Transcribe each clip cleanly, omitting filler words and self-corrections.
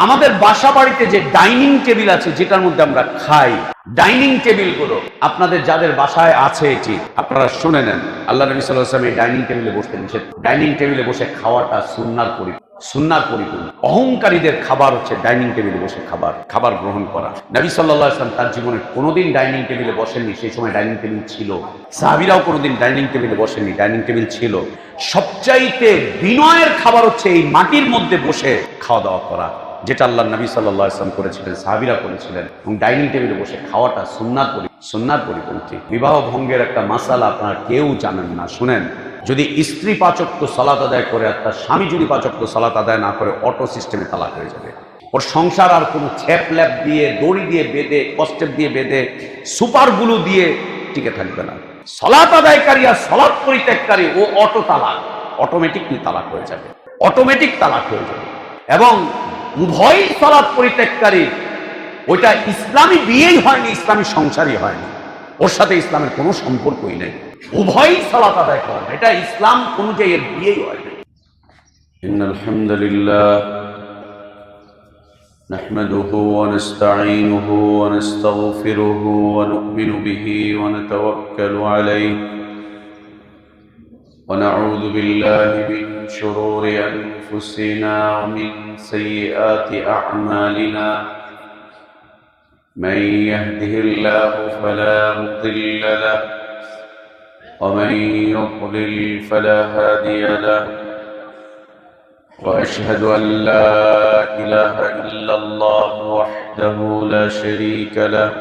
আমাদের বাসা বাড়িতে যে ডাইনিং টেবিল আছে, যেটার মধ্যে আমরা খাই, ডাইনিং টেবিল গুলো আপনাদের যাদের বাসায় আছে, এটি আপনারা শুনে নেন। আল্লাহ নবী সাল্লাল্লাহু আলাইহি ওয়াসাল্লাম এই ডাইনিং টেবিলে বসতেন। ডাইনিং টেবিলে বসে খাওয়াটা সুন্নার পরিপূর্ণ। অহংকারীদের খাবার হচ্ছে ডাইনিং টেবিলে বসে খাবার গ্রহণ করা। নবী সাল্লাল্লাহু আলাইহি ওয়াসাল্লাম তার জীবনে কোনোদিন ডাইনিং টেবিলে বসেননি, সেই সময় ডাইনিং টেবিল ছিল। সাহাবীরাও কোনোদিন ডাইনিং টেবিলে বসেননি, ডাইনিং টেবিল ছিল। সবচাইতে বিনয়ের খাবার হচ্ছে এই মাটির মধ্যে বসে খাওয়া দাওয়া করা, যেটা আল্লাহ নবী সাল্লাল্লাহু আলাইহি ওয়াসাল্লাম করেছিলেন, সাহাবীরা করেছিলেন। এবং ডাইনিং টেবিলে বসে খাওয়াটা সুন্নার পরিপন্থী। বিবাহ ভঙ্গের একটা মাসালা আপনারা কেউ জানেন না, শুনেন। যদি স্ত্রী 5 ওয়াক্ত সালাত আদায় করে আর তার স্বামী যদি 5 ওয়াক্ত সালাত আদায় না করে, অটো সিস্টেমে তালাক হয়ে যাবে। ওর সংসার আর কোনো ছেপ ল্যাপ দিয়ে, দড়ি দিয়ে বেঁধে, কষ্টেপ দিয়ে বেঁধে, সুপার গুলো দিয়ে টিকে থাকবে না। সালাত আদায়কারী আর সালাত পরিত্যাগকারী ও অটোমেটিকলি তালাক হয়ে যাবে, এবং উভয় সালাত পরিত্যাগকারী, ওইটা ইসলামী বিয়েই হয়নি, ইসলামী সংসারই হয়নি, ওর সাথে ইসলামের কোনো সম্পর্কই নেই। উভয়ই সালাত আদায় করেন, এটা ইসলাম অনুযায়ী এর বিয়েই হয়নি। ইন্নাল হামদুলিল্লাহ নাহমাদুহু ওয়া নাস্তাঈনুহু ওয়া নাস্তাগফিরুহু ওয়া নু'মিনু বিহি ওয়া নাতাওয়াক্কালু আলাইহি ওয়া নাউযু বিল্লাহি মিন শুরুরি আনফুসিনা ওয়া মিন সাইয়্যাতি আ'মালিনা। من يهده الله فلا مضل له ومن يضلل فلا هادي له واشهد ان لا اله الا الله وحده لا شريك له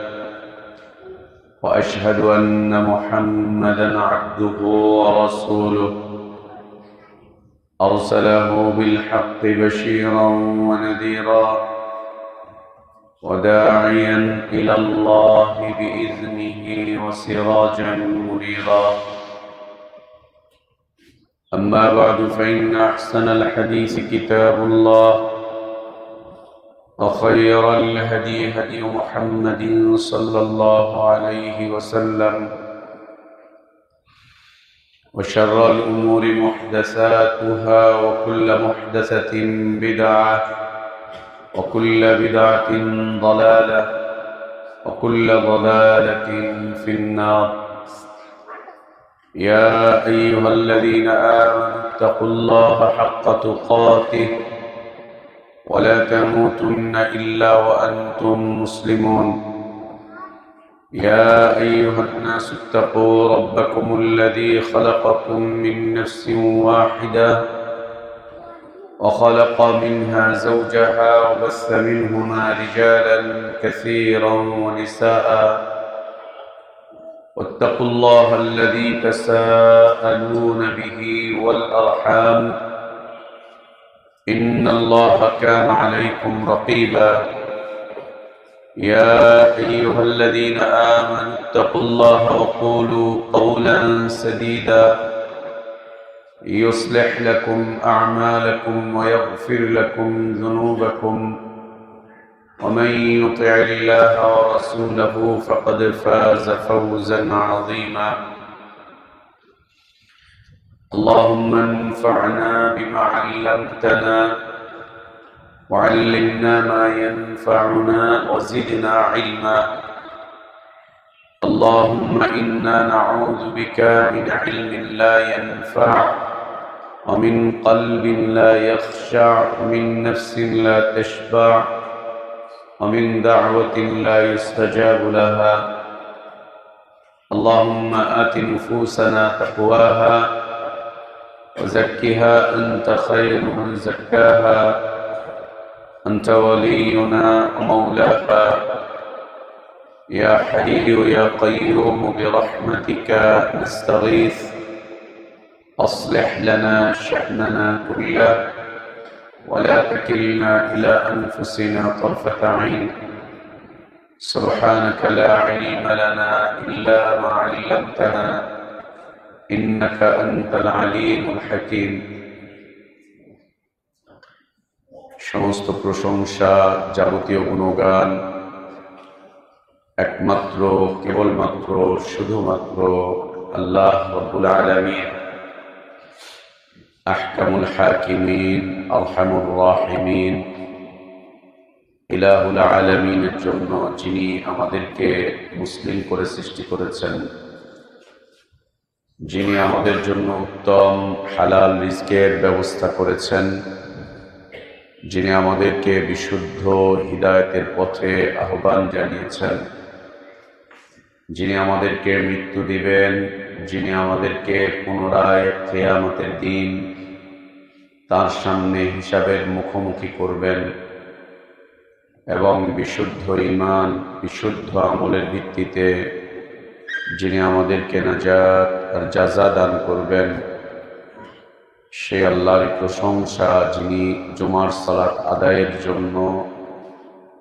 واشهد ان محمدا عبده ورسوله ارسله بالحق بشيرا ونذيرا وداعيا إلى الله بإذنه وسراجا منيرا. أما بعد فإن أحسن الحديث كتاب الله وخير الهدي هدي محمد صلى الله عليه وسلم وشر الأمور محدثاتها وكل محدثة بدعة وكل بدعة ضلالة وكل ضلالة في النار. يا أيها الذين آمنوا اتقوا الله حق تقاته ولا تموتن إلا وأنتم مسلمون. يا أيها الناس اتقوا ربكم الذي خلقكم من نفس واحدة وخلق منها زوجها وبث منهما رجالا كثيرا ونساء واتقوا الله الذي تساءلون به والأرحام إن الله كان عليكم رقيبا. يا أيها الذين آمنوا اتقوا الله وقولوا قولا سديدا يصلح لكم أعمالكم ويغفر لكم ذنوبكم ومن يطع الله ورسوله فقد فاز فوزا عظيما. اللهم انفعنا بما علمتنا وعلمنا ما ينفعنا وزدنا علما. اللهم إنا نعوذ بك من علم لا ينفع ومن قلب لا يخشع ومن نفس لا تشبع ومن دعوة لا يستجاب لها. اللهم آت نفوسنا تقواها وزكها أنت خير من زكاها أنت ولينا ومولاها. يا حي يا قيوم برحمتك نستغيث أصلح لنا شأننا كله ولا تكلنا إلى أنفسنا طرفة عين. سبحانك لا علم لنا إلا ما علمتنا إنك أنت العليم الحكيم. সমস্ত প্রশংসা, যাবতীয় গুণগান একমাত্র, কেবলমাত্র, শুধুমাত্র আল্লাহ রাব্বুল আলামিন, আহকামুল হাকিমিন, আরহামুর রাহিমিন, ইলাহুল আলামিনের জন্য, যিনি আমাদেরকে মুসলিম করে সৃষ্টি করেছেন, যিনি আমাদের জন্য উত্তম হালাল রিজকের ব্যবস্থা করেছেন, যিনি আমাদেরকে বিশুদ্ধ হিদায়াতের পথে আহ্বান জানিয়েছেন, যিনি আমাদেরকে মৃত্যু দিবেন, যিনি আমাদেরকে পুনরায় কিয়ামতের দিন তার সামনে হিসাবের মুখোমুখি করবেন এবং বিশুদ্ধ ঈমান, বিশুদ্ধ আমলের ভিত্তিতে যিনি আমাদেরকে নাজাত আর জাযা দান করবেন, সে আল্লাহর প্রশংসা, যিনি জুমার সালাত আদায়ের জন্য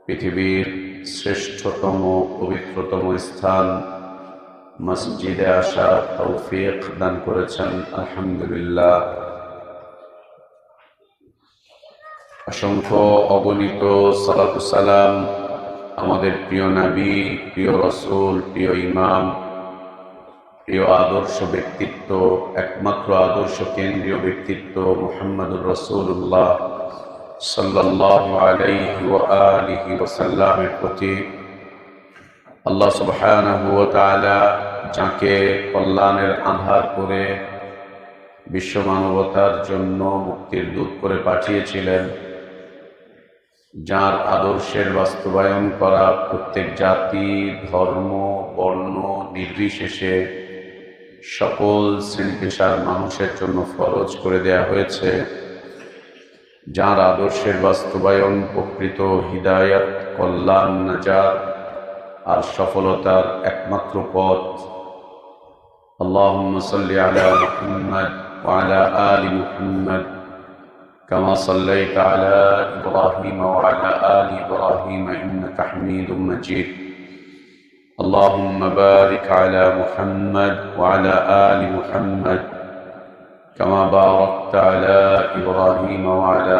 পৃথিবীর শ্রেষ্ঠতম পবিত্রতম স্থান মসজিদে আসা তৌফিক দান করেছেন। আলহামদুলিল্লাহ। অসংখ্য অগণিত সালাতু সালাম আমাদের প্রিয় নবী, প্রিয় রাসূল, প্রিয় ইমাম, প্রিয় আদর্শ ব্যক্তিত্ব, একমাত্র আদর্শ কেন্দ্রীয় ব্যক্তিত্ব মুহাম্মদুর রাসূলুল্লাহ সাল্লাল্লাহু আলাইহি ওয়া আলিহি ওয়াসাল্লামের প্রতি আল্লাহ সুবহানাহু ওয়া তাআলা যাকে কল্যাণের আধার করে বিশ্ব মানবতার জন্য মুক্তির দূত করে পাঠিয়েছিলেন, যার আদর্শের বাস্তবায়ন করা প্রত্যেক জাতি, ধর্ম, বর্ণ নির্বিশেষে সকল শ্রেণী পেশার মানুষের জন্য ফরজ করে দেয়া হয়েছে, যার আদর্শের বাস্তবায়ন প্রকৃত হিদায়াত, কল্যাণ, নাজাত আর সফলতার একমাত্র পথ। আল্লাহুম্মা সাল্লি আলা মুহাম্মাদ ওয়া আলা আলি মুহাম্মাদ কামা সাল্লাইতা আলা ইব্রাহিম ওয়া আলা আলি ইব্রাহিম ইন্নাকা হামিদুম মাজিদ। আল্লাহুম্মা বারিক আলা মুহাম্মাদ ওয়া আলা আলি মুহাম্মাদ كما باركت على إبراهيم وعلى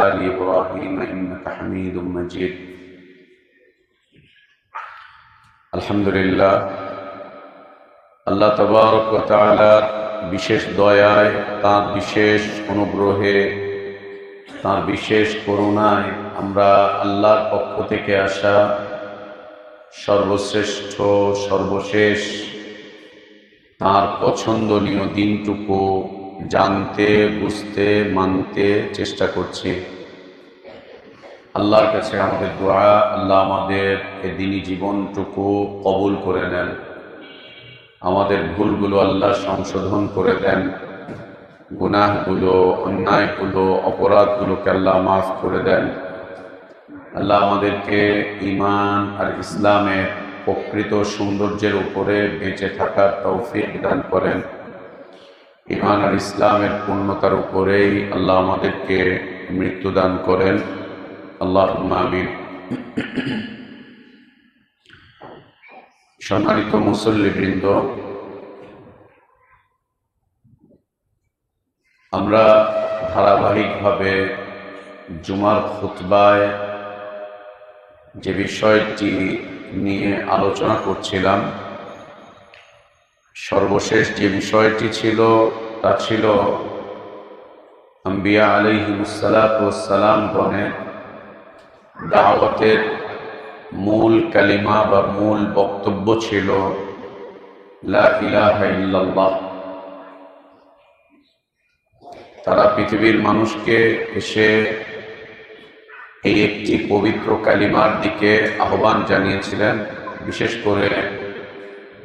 آل إبراهيم إنك حميد مجيد। আলহামদুলিল্লাহ, আল্লাহ তাবারক ওয়া তাআলার বিশেষ দয়ায়, তাঁর বিশেষ অনুগ্রহে, তাঁর বিশেষ করুণায় আমরা আল্লাহর পক্ষ থেকে আসা সর্বশ্রেষ্ঠ, সর্বশেষ তাঁর পছন্দনীয় দিনটুকু জানতে, বুঝতে, মানতে চেষ্টা করছি। আল্লাহর কাছে আমাদের দোয়া, আল্লাহ আমাদের এই দিনী জীবনটুকু কবুল করে নেন, আমাদের ভুলগুলো আল্লাহ সংশোধন করে দেন, গুনাহগুলো, অন্যায়গুলো, অপরাধগুলোকে আল্লাহ মাফ করে দেন। আল্লাহ আমাদেরকে ঈমান আর ইসলামের প্রকৃত সৌন্দর্যের উপরে বেঁচে থাকার তৌফিক দান করেন। ঈমান আর ইসলামের পূর্ণতার উপরেই আল্লাহ আমাদেরকে মৃত্যু দান করেন। আল্লাহুম্মা আমিন। সম্মানিত মুসল্লিবৃন্দ, আমরা ধারাবাহিকভাবে জুমার খুতবায় যে বিষয়টি নিয়ে আলোচনা করছিলাম, সর্বশেষ যে বিষয়টি ছিল তা ছিল আম্বিয়া আলাইহিমুসসালাতু ওয়াসসালাম গণের দাওয়াতের মূল কালিমা বা মূল বক্তব্য ছিল লা ইলাহা ইল্লাল্লাহ। তারা পৃথিবীর মানুষকে এসে এই একটি পবিত্র কালিমার দিকে আহ্বান জানিয়েছিলেন। বিশেষ করে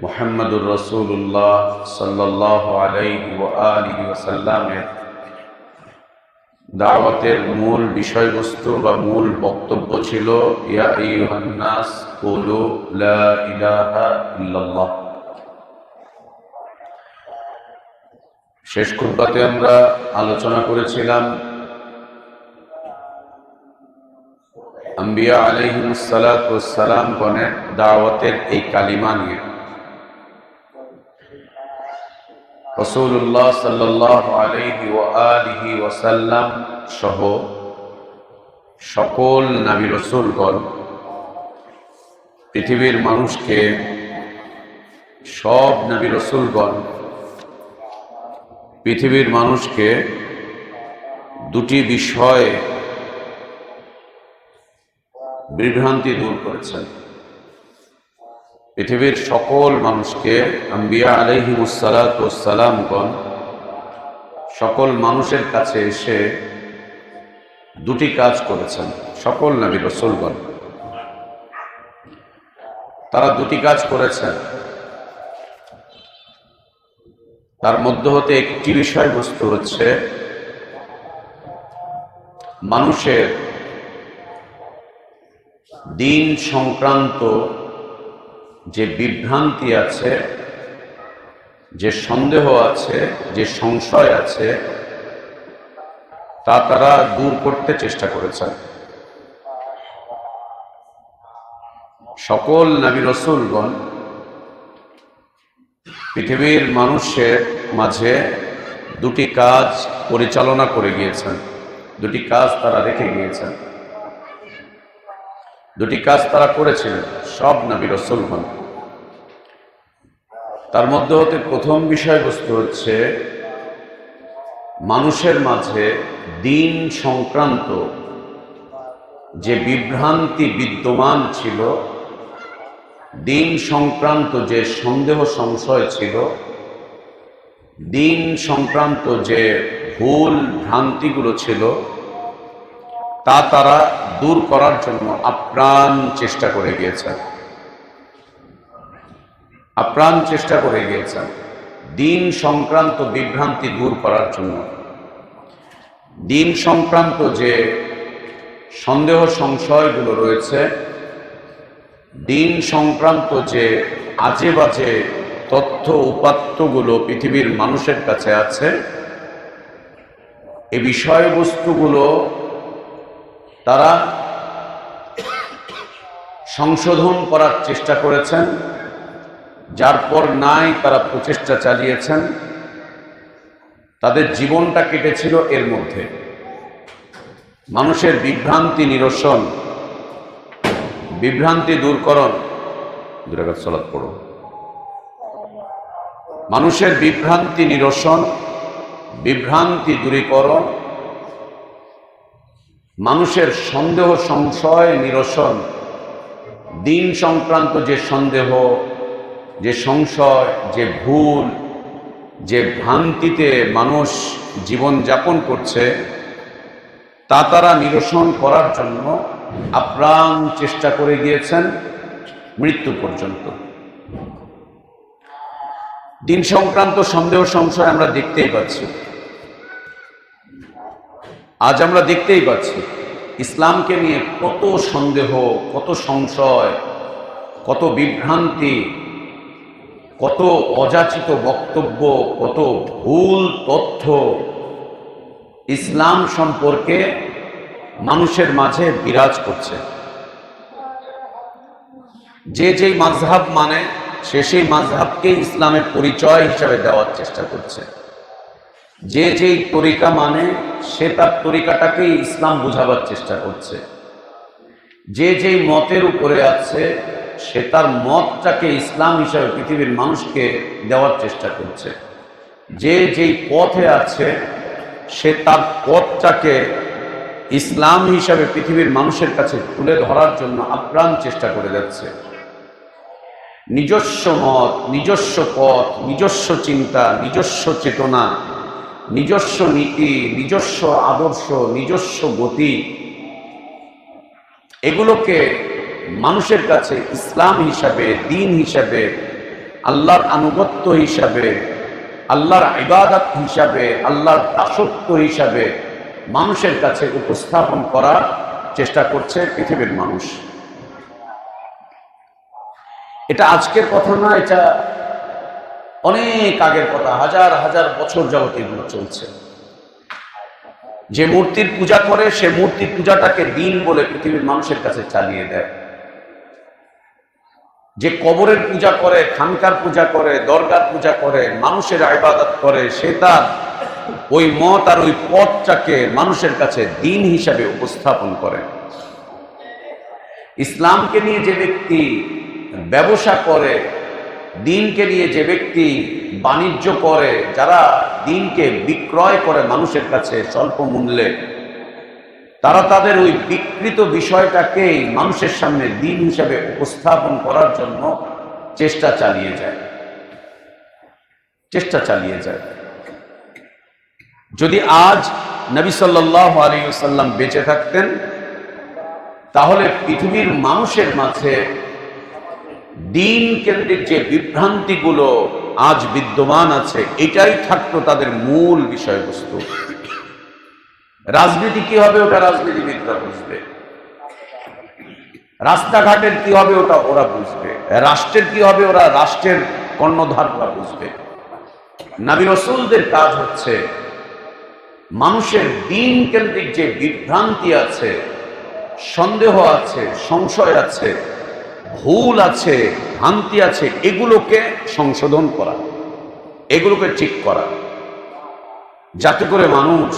মুহাম্মদুর রাসূলুল্লাহ সাল্লাল্লাহু আলাইহি ওয়া আলিহি ওয়াসাল্লামের দাওয়াতের মূল বিষয়বস্তু বা মূল বক্তব্য ছিল ইয়া আইয়ুহান নাস কুলু লা ইলাহা ইল্লাল্লাহ। শেষ খুতবাতে আমরা আলোচনা করেছিলাম আম্বিয়া আলাইহিমুসসালাতু ওয়াসসালাম গণের দাওয়াতের এই কালিমা নিয়ে। রাসূলুল্লাহ সাল্লাল্লাহু আলাইহি ওয়া আলিহি ওয়াসাল্লাম সহ সকল নবী রাসূলগণ পৃথিবীর মানুষকে, সব নবী রাসূলগণ পৃথিবীর মানুষকে দুটি বিষয় বিভ্রান্তি দূর করেছেন। পৃথিবীর সকল মানুষকে আম্বিয়া আলাইহিমুসসালাতু ওয়াসসালামগণ সকল মানুষের কাছে এসে দুটি কাজ করেছেন। সকল নবী রাসূলগণ তারা দুটি কাজ করেছেন। তার মধ্যে হতে একটি বিষয়বস্তু হচ্ছে মানুষের দিন সংক্রান্ত যে বিভ্রান্তি আছে, যে সন্দেহ আছে, যে সংশয় আছে, তা তারা দূর করতে চেষ্টা করেছেন। সকল নবী রাসূলগণ পৃথিবীর মানুষের মাঝে দুটি কাজ পরিচালনা করে গিয়েছেন, দুটি কাজ তারা রেখে গিয়েছেন, দুটি কাজ তারা করেছিলেন সব নবী রাসূলগণ। তার মধ্যে হতে প্রথম বিষয়বস্তু হচ্ছে মানুষের মাঝে দিন সংক্রান্ত যে বিভ্রান্তি বিদ্যমান ছিল, দিন সংক্রান্ত যে সন্দেহ সংশয় ছিল, দিন সংক্রান্ত যে ভুল ভ্রান্তিগুলো ছিল, তা তারা দূর করার জন্য আপ্রাণ চেষ্টা করে গিয়েছেন, আপ্রাণ চেষ্টা করে গিয়েছেন দিন সংক্রান্ত বিভ্রান্তি দূর করার জন্য। দিন সংক্রান্ত যে সন্দেহ সংশয়গুলো রয়েছে, দিন সংক্রান্ত যে আজে বাজে তথ্য উপাত্তগুলো পৃথিবীর মানুষের কাছে আছে, এই বিষয়বস্তুগুলো তারা সংশোধন করার চেষ্টা করেছেন। যার পর নাই তারা প্রচেষ্টা চালিয়েছেন। তাদের জীবনটা কেটেছিল এর মধ্যে। মানুষের বিভ্রান্তি নিরসন, বিভ্রান্তি দূরকরণ, দুরাকাত সালাত পড়ো, মানুষের বিভ্রান্তি নিরসন, বিভ্রান্তি দূরীকরণ, মানুষের সন্দেহ সংশয় নিরসন, দিন সংক্রান্ত যে সন্দেহ, যে সংশয়, যে ভুল, যে ভ্রান্তিতে মানুষ জীবন যাপন করছে, তা তারা নিরসন করার জন্য আপ্রাণ চেষ্টা করে গিয়েছেন মৃত্যু পর্যন্ত। দিন সংক্রান্ত সন্দেহ সংশয় আমরা দেখতেই পাচ্ছি। আজ আমরা দেখতেই পাচ্ছি ইসলামকে নিয়ে কত সন্দেহ, কত সংশয়, কত বিভ্রান্তি, কত অযাচিত বক্তব্য, কত ভুল তথ্য ইসলাম সম্পর্কে মানুষের মাঝে বিরাজ করছে। যে যেই মাযহাব মানে সে সেই মাযহাবকে ইসলামের পরিচয় হিসাবে দেওয়ার চেষ্টা করছে। যে যেই তরিকা মানে সে তার তরিকাটাকেই ইসলাম বোঝাবার চেষ্টা করছে। যে যেই মতের উপরে আছে সে তার মতটাকে ইসলাম হিসাবে পৃথিবীর মানুষকে দেওয়ার চেষ্টা করছে। যে যেই পথে আছে সে তার পথটাকে ইসলাম হিসাবে পৃথিবীর মানুষের কাছে তুলে ধরার জন্য আপ্রাণ চেষ্টা করে যাচ্ছে। নিজস্ব মত, নিজস্ব পথ, নিজস্ব চিন্তা, নিজস্ব চেতনা, নিজস্ব নীতি, নিজস্ব আদর্শ, নিজস্ব গতি, এগুলোকে মানুষের কাছে ইসলাম হিসাবে, দিন হিসাবে, আল্লাহর আনুগত্য হিসাবে, আল্লাহর ইবাদত হিসাবে, আল্লাহর দাসত্ব হিসাবে মানুষের কাছে উপস্থাপন করার চেষ্টা করছে পৃথিবীর মানুষ। এটা আজকের কথা না, এটা অনেক আগের কথা। হাজার হাজার বছর যাবত এগুলো চলছে। যে মূর্তির পূজা করে সে মূর্তি পূজাটাকে দিন বলে পৃথিবীর মানুষের কাছে চালিয়ে দেয়। যে কবরের পূজা করে, খানকার পূজা করে, দরগার পূজা করে, মানুষের ইবাদত করে, সে তার ওই মত আর ওই পথটাকে মানুষের কাছে দিন হিসাবে উপস্থাপন করে। ইসলামকে নিয়ে যে ব্যক্তি ব্যবসা করে, দিনকে নিয়ে যে ব্যক্তি বাণিজ্য করে, যারা দিনকে বিক্রয় করে মানুষের কাছে স্বল্প মূল্যে, তারা তাদের ওই বিকৃত বিষয়টাকেই মানুষের সামনে দিন হিসাবে উপস্থাপন করার জন্য চেষ্টা চালিয়ে যায়। যদি আজ নবী সাল্লাল্লাহু আলাইহি ওয়াসাল্লাম বেঁচে থাকতেন, তাহলে পৃথিবীর মানুষের মাঝে দিন কেন্দ্রিক যে বিভ্রান্তিগুলো আজ বিদ্যমান আছে, এটাই থাকতো তাদের মূল বিষয়বস্তু। রাজনীতি কি হবে ওটা রাজনীতিবিদরা বুঝবে, রাস্তাঘাটের কি হবে ওটা ওরা বুঝবে, রাষ্ট্রের কি হবে ওরা রাষ্ট্রের কর্ণধাররা বুঝবে। নবী রাসূলদের কাজ হচ্ছে মানুষের দিন কেন্দ্রিক যে বিভ্রান্তি আছে, সন্দেহ আছে, সংশয় আছে, ভুল আছে, ভ্রান্তি আছে, এগুলোকে সংশোধন করা, এগুলোকে ঠিক করা, যাতে করে মানুষ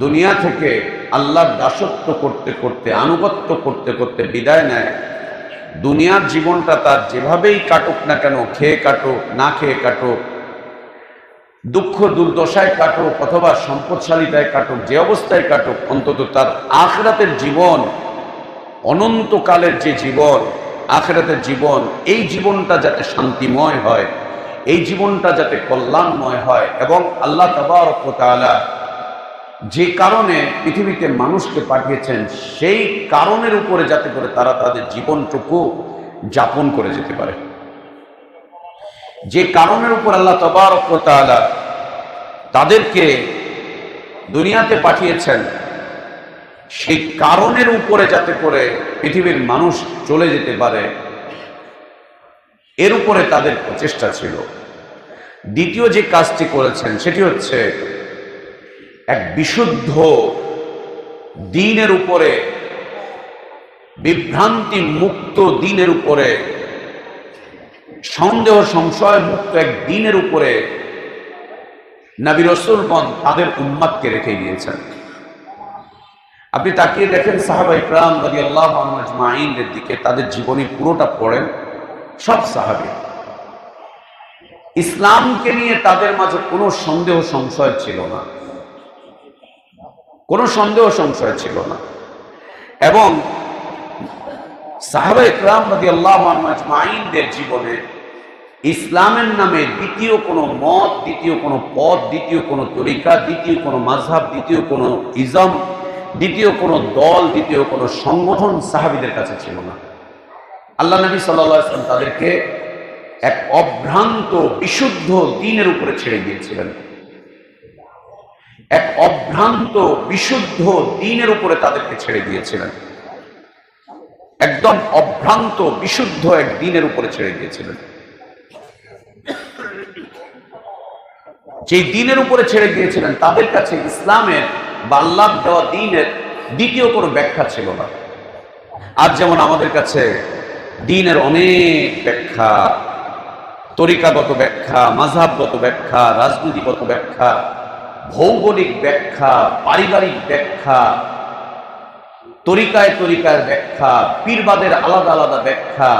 দুনিয়া থেকে আল্লাহর দাসত্ব করতে করতে, আনুগত্য করতে করতে বিদায় নেয়। দুনিয়ার জীবনটা তার যেভাবেই কাটুক না কেন, খেয়ে কাটুক, না খেয়ে কাটুক, দুঃখ দুর্দশায় কাটুক অথবা সম্পদশালিতায় কাটুক, যে অবস্থায় কাটুক, অন্তত তার আখিরাতের জীবন, অনন্তকালের যে জীবন, আখিরাতের জীবন, এই জীবনটা যাতে শান্তিময় হয়, এই জীবনটা যাতে কল্যাণময় হয়, এবং আল্লাহ তাবারক ওয়া তাআলা যে কারণে পৃথিবীতে মানুষকে পাঠিয়েছেন সেই কারণের উপরে যাতে করে তারা তাদের জীবনটুকু যাপন করে যেতে পারে। যে কারণের উপর আল্লাহ তাবারক ওয়া তাআলা তাদেরকে দুনিয়াতে পাঠিয়েছেন, সেই কারণের উপরে যাতে করে পৃথিবীর মানুষ চলে যেতে পারে, এর উপরে তাদের প্রচেষ্টা ছিল। দ্বিতীয় যে কাজটি করেছেন সেটি হচ্ছে এক বিশুদ্ধ দ্বীনের উপরে, বিভ্রান্তি মুক্ত দ্বীনের উপরে, সন্দেহ সংশয় মুক্ত এক দ্বীনের উপরে নবী রাসূলগণ তাদের উম্মতকে রেখে গিয়েছেন। আপনি তাকিয়ে দেখেন সাহাবা ইকরাম রাদিয়াল্লাহু আনহুম আজমাইনদের দিকে, তাদের জীবনী পুরোটা পড়েন, সব সাহাবী ইসলামকে নিয়ে তাদের মাঝে কোনো সন্দেহ সংশয় ছিল না, কোনো সন্দেহ সংশয় ছিল না। এবং সাহাবা ইকরাম রাদিয়াল্লাহু আনহুম আজমাইনদের জীবনে ইসলামের নামে দ্বিতীয় কোনো মত, দ্বিতীয় কোনো পথ, দ্বিতীয় কোনো তরিকা, দ্বিতীয় কোনো মাযহাব, দ্বিতীয় কোনো ইজম, দ্বিতীয় কোনো দল, দ্বিতীয় কোনো সংগঠন সাহাবীদের কাছে ছিল না। আল্লাহ নবী সাল্লাল্লাহু আলাইহি ওয়াসাল্লাম তাদেরকে এক অভ্রান্ত বিশুদ্ধ দ্বীনের উপরে ছেড়ে দিয়েছিলেন, এক অভ্রান্ত বিশুদ্ধ দ্বীনের উপরে তাদেরকে ছেড়ে দিয়েছিলেন, একদম অভ্রান্ত বিশুদ্ধ এক দ্বীনের উপরে ছেড়ে দিয়েছিলেন। যে দ্বীনের উপরে ছেড়ে দিয়েছিলেন, তাদের কাছে ইসলামের বা আল্লাহর দেওয়া দ্বীনের দ্বিতীয় কোনো ব্যাখ্যা ছিল না। আজ যেমন আমাদের কাছে দ্বীনের অনেক ব্যাখ্যা, তরিকাগত ব্যাখ্যা, মাযহাবগত ব্যাখ্যা, রাজনীতিগত ব্যাখ্যা, ভৌগোলিক ব্যাখ্যা, পারিবারিক ব্যাখ্যা, তরিকায় তরিকার ব্যাখ্যা, পীরবাদের আলাদা আলাদা ব্যাখ্যা,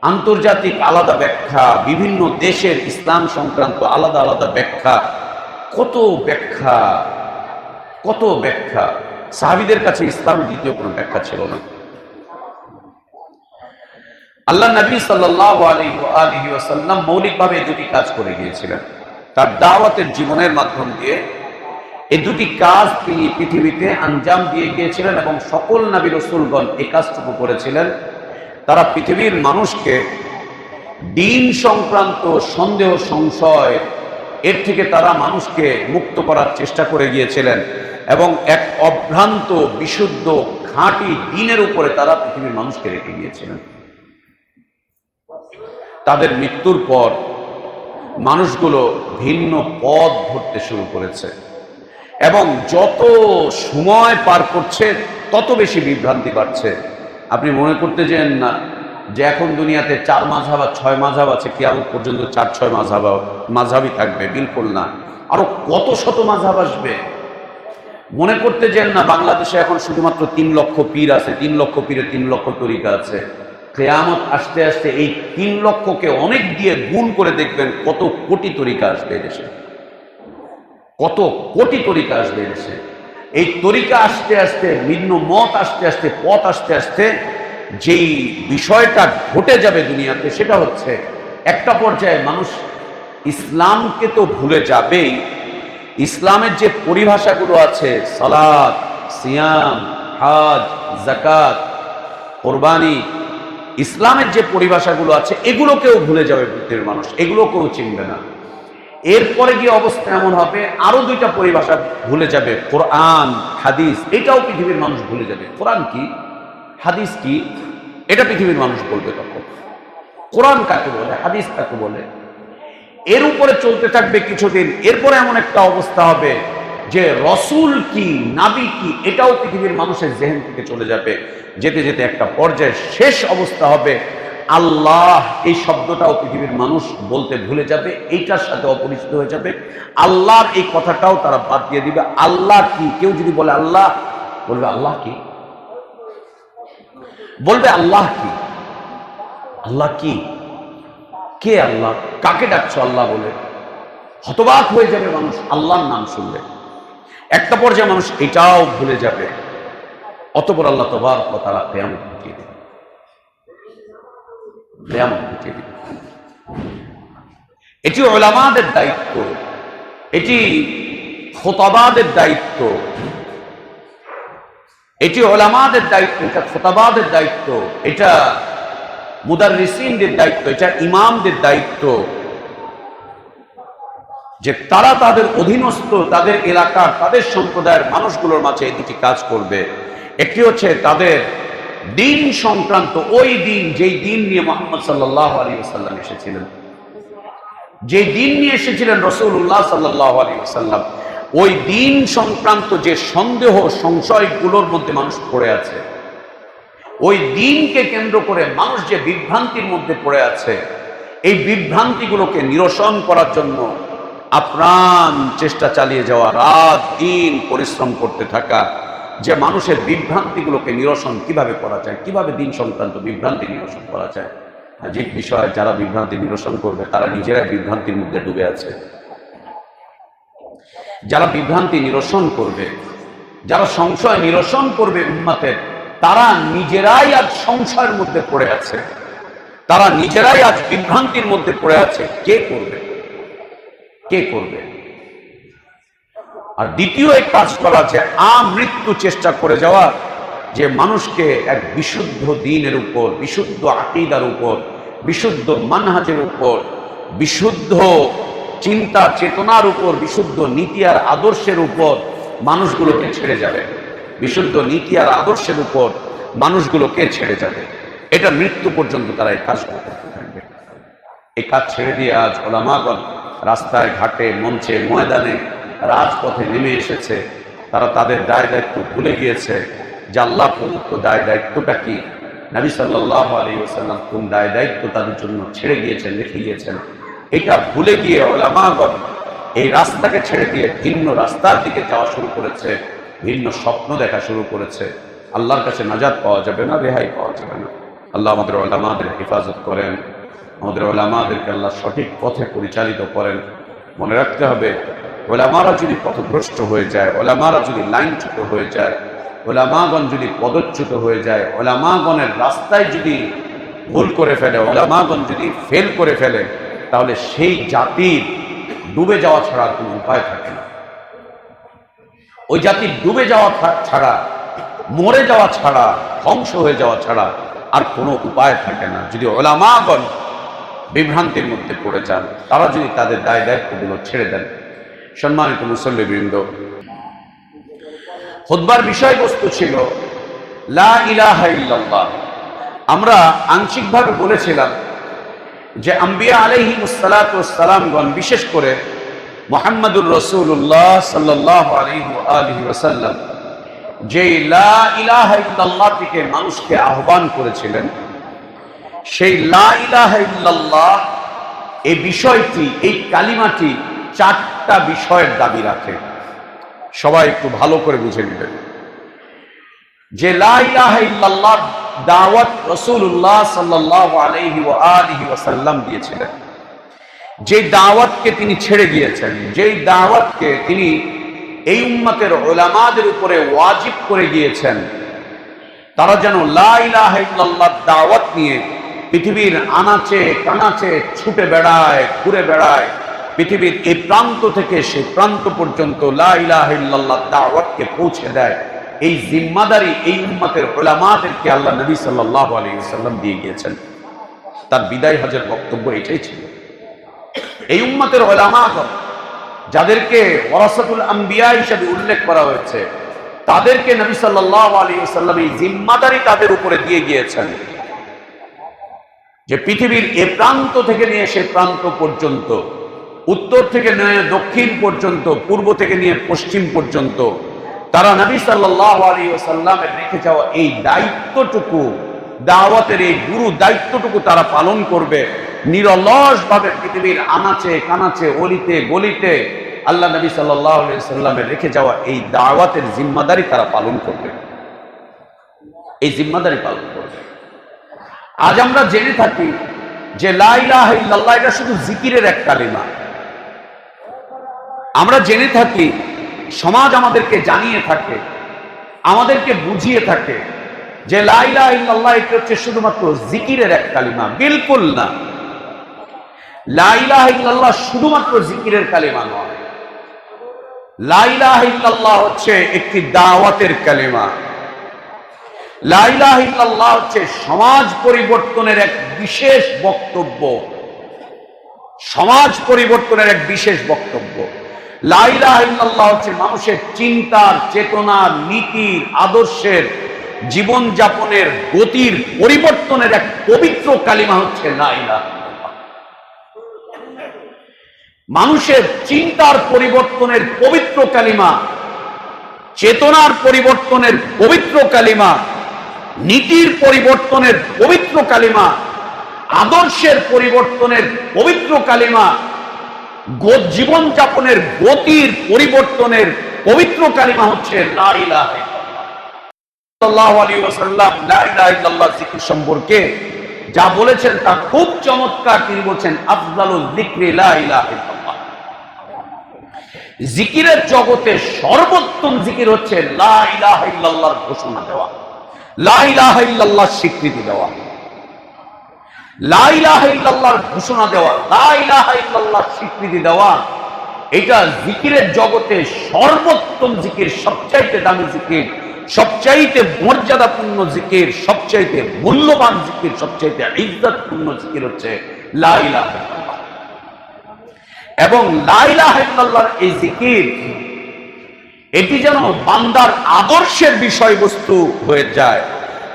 আন্তর্জাতিক আলাদা ব্যাখ্যা, বিভিন্ন দেশের ইসলাম সংক্রান্ত আলাদা আলাদা ব্যাখ্যা, কত ব্যাখ্যা, কত ব্যাখ্যা। সাহাবীদের কাছে ইসলামের দ্বিতীয় কোনো ব্যাখ্যা ছিল না। আল্লাহ নবী সাল্লাল্লাহু আলাইহি ওয়াসাল্লাম মৌলিকভাবে দুটি কাজ করে গিয়েছিলেন। তার দাওয়াতের জীবনের মাধ্যম দিয়ে এই দুটি কাজ তিনি পৃথিবীতে আঞ্জাম দিয়ে গিয়েছিলেন, এবং সকল নবী রাসূলগণ এই কাজটুকু করেছিলেন। তারা পৃথিবীর মানুষকে দ্বীন সংক্রান্ত সন্দেহ সংশয় এর থেকে তারা মানুষকে মুক্ত করার চেষ্টা করে গিয়েছিলেন, এবং এক অভ্রান্ত বিশুদ্ধ খাঁটি দ্বীনের উপরে তারা পৃথিবীর মানুষকে রেখে গিয়েছিলেন। তাদের মৃত্যুর পর মানুষগুলো ভিন্ন পথ ধরতে শুরু করেছে, এবং যত সময় পার করছে তত বেশি বিভ্রান্তি বাড়ছে। আপনি মনে করতে চান না যে এখন দুনিয়াতে 4 মাযহাব আর 6 মাযহাব আছে, কিয়ামত পর্যন্ত 4-6 মাযহাবই থাকবে, বিলকুল না, আরো কত শত মাযহাব আসবে। মনে করতে চান না বাংলাদেশে এখন শুধুমাত্র 3 লক্ষ পীর আছে, 3 লক্ষ পীরের 3 লক্ষ তরিকা আছে। কিয়ামত আসতে আসতে এই 3 লক্ষকে অনেক দিয়ে গুণ করে দেখবেন কত কোটি তরিকা আসবে দেশে, কত কোটি তরিকা আসবে দেশে। এই তরিকা আসতে আসতে, ভিন্ন মত আসতে আসতে, পথ আসতে আসতে যেই বিষয়টা ঘটে যাবে দুনিয়াতে, সেটা হচ্ছে একটা পর্যায়ে মানুষ ইসলামকে তো ভুলে যাবেই, ইসলামের যে পরিভাষাগুলো আছে, সালাত, সিয়াম, হজ, যাকাত, কোরবানি, ইসলামের যে পরিভাষাগুলো আছে এগুলোকেও ভুলে যাবে পৃথিবীর মানুষ, এগুলোকেও চিনবে না। এরপরে গিয়ে অবস্থা এমন হবে, আরো দুইটা পরিভাষা ভুলে যাবে, কোরআন, হাদিস, এটাও পৃথিবীর মানুষ ভুলে যাবে। কোরআন কি, হাদিস কি, এটা পৃথিবীর মানুষ বলবে তখন। কোরআন কাকে বলে, হাদিস কাকে বলে, এর উপরে চলতে থাকবে কিছুদিন। এরপরে এমন একটা অবস্থা হবে যে রসুল কি, নাবি কি, এটাও পৃথিবীর মানুষের জেহেন থেকে চলে যাবে। যেতে যেতে একটা পর্যায়ে শেষ অবস্থা হবে আল্লাহ এই শব্দটাও পৃথিবীর মানুষ বলতে ভুলে যাবে, এইটার সাথে অপরিচিত হয়ে যাবে। আল্লাহর এই কথাটাও তারা বাদ দিয়ে দিবে। আল্লাহ কি, কেউ যদি বলে আল্লাহ, বলবে আল্লাহ কি, বলবে আল্লাহ কি, আল্লাহ কি, কে আল্লাহ, কাকে ডাকছো আল্লাহ বলে, হতবাক হয়ে যাবে মানুষ আল্লাহর নাম শুনলে। একটা পর্যায়ে মানুষ এটাও ভুলে যাবে। অতঃপর আল্লাহ তাবারক ওয়া তাআলা কিয়ামত ঘটিয়ে দেবে, কিয়ামত ঘটিয়ে দেবে। এটি উলামাদের দায়িত্ব, এটি খুতাবাদের দায়িত্ব, এটি উলামাদের দায়িত্ব, এটা খুতাবাদের দায়িত্ব, এটা মুদাররিসিনদের দায়িত্ব, এটা ইমামদের দায়িত্ব, যে তারা তাদের অধীনস্থ, তাদের এলাকার, তাদের সম্প্রদায়ের মানুষগুলোর মাঝে এই দুটি কাজ করবে। একটি হচ্ছে তাদের দিন সংক্রান্ত, ওই দিন যেই দিন নিয়ে মুহাম্মদ সাল্লাল্লাহু আলাইহি ওয়াসাল্লাম এসেছিলেন, যে দিন নিয়ে এসেছিলেন রাসূলুল্লাহ সাল্লাল্লাহু আলাইহি ওয়াসাল্লাম, ওই দিন সংক্রান্ত যে সন্দেহ সংশয়গুলোর মধ্যে মানুষ পড়ে আছে, ওই দিনকে কেন্দ্র করে মানুষ যে বিভ্রান্তির মধ্যে পড়ে আছে, এই বিভ্রান্তিগুলোকে নিরসন করার জন্য আপ্রাণ চেষ্টা চালিয়ে যাওয়া, রাত দিন পরিশ্রম করতে থাকা, যে মানুষের বিভ্রান্তিগুলোকে নিরসন কিভাবে করা যায়, কিভাবে দিন সংক্রান্ত বিভ্রান্তি নিরসন করা যায়। যে বিষয়ে যারা বিভ্রান্তি নিরসন করবে তারা নিজেরাই বিভ্রান্তির মধ্যে ডুবে আছে। যারা বিভ্রান্তি নিরসন করবে, যারা সংশয় নিরসন করবে উম্মতের, তারা নিজেরাই আজ সংশয়ের মধ্যে পড়ে আছে, তারা নিজেরাই আজ বিভ্রান্তির মধ্যে পড়ে আছে। কে করবে, কে করবে? আর দ্বিতীয় এক কাজ করা আছে, আমৃত্যু চেষ্টা করে যাওয়া, যে মানুষকে এক বিশুদ্ধ দ্বীনের উপর, বিশুদ্ধ আকীদার উপর, বিশুদ্ধ মানহাজের উপর, বিশুদ্ধ চিন্তা চেতনার উপর, বিশুদ্ধ নীতি আর আদর্শের উপর মানুষগুলোকে ছেড়ে যাবে, বিশুদ্ধ নীতি আর আদর্শের উপর মানুষগুলোকে ছেড়ে যাবে। এটা মৃত্যু পর্যন্ত তারা এই কাজ করতে থাকবে। এই কাজ ছেড়ে দিয়ে আজ উলামাগণ রাস্তায় ঘাটে, মঞ্চে, ময়দানে, রাজপথে নেমে এসেছে। তারা তাদের দায় দায়িত্ব ভুলে গিয়েছে যে আল্লাহ প্রদত্ত দায় দায়িত্বটা কি, নবী সাল্লাল্লাহু আলাইহি ওয়াসাল্লাম কোন দায় দায়িত্ব তাদের জন্য ছেড়ে গিয়েছেন, রেখে গিয়েছেন, এটা ভুলে গিয়ে উলামাগণ এই রাস্তাকে ছেড়ে দিয়ে ভিন্ন রাস্তার দিকে যাওয়া শুরু করেছে, ভিন্ন স্বপ্ন দেখা শুরু করেছে। আল্লাহর কাছে নাজাত পাওয়া যাবে না, রেহাই পাওয়া যাবে না। আল্লাহ আমাদের উলামাদের হেফাজত করেন, আমাদের উলামাদেরকে আল্লাহ সঠিক পথে পরিচালিত করেন। মনে রাখতে হবে, উলামারা যদি পথভ্রষ্ট হয়ে যায়, উলামারা যদি লাইনচ্যুত হয়ে যায়, উলামাগণ যদি পদচ্যুত হয়ে যায়, উলামাগণের রাস্তায় যদি ভুল করে ফেলে, উলামাগণ যদি ফেল করে ফেলে, তাহলে সেই জাতির ডুবে যাওয়া ছাড়া কোনো উপায় থাকে না। ওই জাতির ডুবে যাওয়া ছাড়া, মরে যাওয়া ছাড়া, ধ্বংস হয়ে যাওয়া ছাড়া আর কোনো উপায় থাকে না। যদি উলামাগণ বিভ্রান্তির মধ্যে পড়ে যান, তারা যদি তাদের দায় দায়িত্বগুলো ছেড়ে দেন। সম্মানিত মুসল্লিবৃন্দ, খুতবার বিষয়বস্তু ছিল লা ইলাহা ইল্লাল্লাহ। আমরা আংশিকভাবে বলেছিলাম যে আম্বিয়া আলাইহিমুস সালাতু ওয়াস সালামগণ, বিশেষ করে মুহাম্মদুর রাসূলুল্লাহ সাল্লাল্লাহু আলাইহি ওয়া আলিহি ওয়াসাল্লাম যে লা ইলাহা ইল্লাল্লাহ থেকে মানুষকে আহ্বান করেছিলেন, সেই লা ইলাহা ইল্লাল্লাহ এই বিষয়টি, এই কালিমাটি চারটা বিষয়ের দাবি রাখে। সবাই একটু ভালো করে বুঝে নেবেন যে লা ইলাহা ইল্লাল্লাহ দাওয়াত রাসূলুল্লাহ সাল্লাল্লাহু আলাইহি ওয়া আলিহি ওয়াসাল্লাম দিয়েছিলেন। যে দাওয়াতকে তিনি ছেড়ে দিয়েছেন, যেই দাওয়াতকে তিনি এই উম্মতের উলামাদের উপরে ওয়াজিব করে গিয়েছেন, তারা যেন লা ইলাহা ইল্লাল্লাহ দাওয়াত নিয়ে পৃথিবীর আনাচে কানাচে ছুটে বেড়ায়, ঘুরে বেড়ায়, পৃথিবীর এই প্রান্ত থেকে সে প্রান্ত পর্যন্ত লা ইলাহা ইল্লাল্লাহ দাওয়াতকে পৌঁছে দেয়। এই জিম্মাদারি এই উম্মতের উলামাদেরকে আল্লাহ নবী সাল্লাল্লাহু আলাইহি ওয়াসাল্লাম দিয়ে গিয়েছেন। তার বিদায় হজের বক্তব্য এটাই ছিল। এই উম্মতের উলামাগণ যাদেরকে ওয়ারাসাতুল আম্বিয়া হিসেবে উল্লেখ করা হয়েছে, তাদেরকে নবী সাল্লাল্লাহু আলাইহি ওয়াসাল্লাম এই জিম্মাদারি তাদের উপরে দিয়ে গিয়েছেন যে পৃথিবীর এ প্রান্ত থেকে নিয়ে সে প্রান্ত পর্যন্ত, উত্তর থেকে নিয়ে দক্ষিণ পর্যন্ত, পূর্ব থেকে নিয়ে পশ্চিম পর্যন্ত তারা নবী সাল্লাল্লাহু আলাইহি ওয়াসাল্লামের রেখে যাওয়া এই দায়িত্বটুকু, দাওয়াতের এই গুরু দায়িত্বটুকু তারা পালন করবে। নিরলসভাবে পৃথিবীর আনাচে কানাচে অলিতে গলিতে আল্লাহ নবী সাল্লাল্লাহু আলাইহি ওয়াসাল্লামের রেখে যাওয়া এই দাওয়াতের জিম্মাদারি তারা পালন করবে, এই জিম্মাদারি পালন করবে। আজ আমরা জেনে থাকি যে লা ইলাহা ইল্লাল্লাহ এটা শুধু জিকিরের এক কালিমা। আমরা জেনে থাকি, সমাজ আমাদেরকে জানিয়ে থাকে, আমাদেরকে বুঝিয়ে থাকে যে লা ইলাহা ইল্লাল্লাহ এটা হচ্ছে শুধুমাত্র জিকিরের এক কালিমা। বিলকুল না, লা ইলাহা ইল্লাল্লাহ শুধুমাত্র জিকিরের কালিমা নয়। লা ইলাহা ইল্লাল্লাহ হচ্ছে একটি দাওয়াতের কালিমা। লা ইলাহা ইল্লাল্লাহ হচ্ছে সমাজ পরিবর্তনের এক বিশেষ বক্তব্য, সমাজ পরিবর্তনের এক বিশেষ বক্তব্য। লা ইলাহা ইল্লাল্লাহ হচ্ছে মানুষের চিন্তার, চেতনার, নীতির, আদর্শের, জীবনযাপনের গতির পরিবর্তনের এক পবিত্র কালিমা হচ্ছে লা ইলাহা ইল্লাল্লাহ। মানুষের চিন্তার পরিবর্তনের পবিত্র কালিমা, চেতনার পরিবর্তনের পবিত্র কালিমা, নীতির পরিবর্তনের পবিত্র কালিমা, আদর্শের পরিবর্তনের পবিত্র কালিমা, জীবনযাপনের গতির পরিবর্তনের পবিত্র কালিমা হচ্ছে লা ইলাহা ইল্লাল্লাহ। সাল্লাল্লাহু আলাইহি ওয়াসাল্লাম লা ইলাহা ইল্লাল্লাহ জিকির সম্পর্কে যা বলেছেন তা খুব চমৎকার। তিনি বলেছেন আফদালুল যিকরি লা ইলাহা ইল্লাল্লাহ। জিকিরের জগতে সর্বোত্তম জিকির হচ্ছে লা ইলাহা ইল্লাল্লাহর ঘোষণা দেওয়া, লা ইলাহা ইল্লাল্লাহর স্বীকৃতি দেওয়া, লা ইলাহা ইল্লাল্লাহর ঘোষণা দেওয়া, লা ইলাহা ইল্লাল্লাহর স্বীকৃতি দেওয়া। এটা জিকিরের জগতে সর্বোত্তম জিকির, সবচাইতে দামি জিকির, সবচাইতে মর্যাদাপূর্ণ জিকির, সবচাইতে মূল্যবান জিকির, সবচাইতে ইজ্জতপূর্ণ জিকির হচ্ছে লা ইলাহা ইল্লাল্লাহ। এবং লা ইলাহা ইল্লাল্লাহর এই জিকির, এটি যেন বান্দার আদর্শের বিষয়বস্তু হয়ে যায়,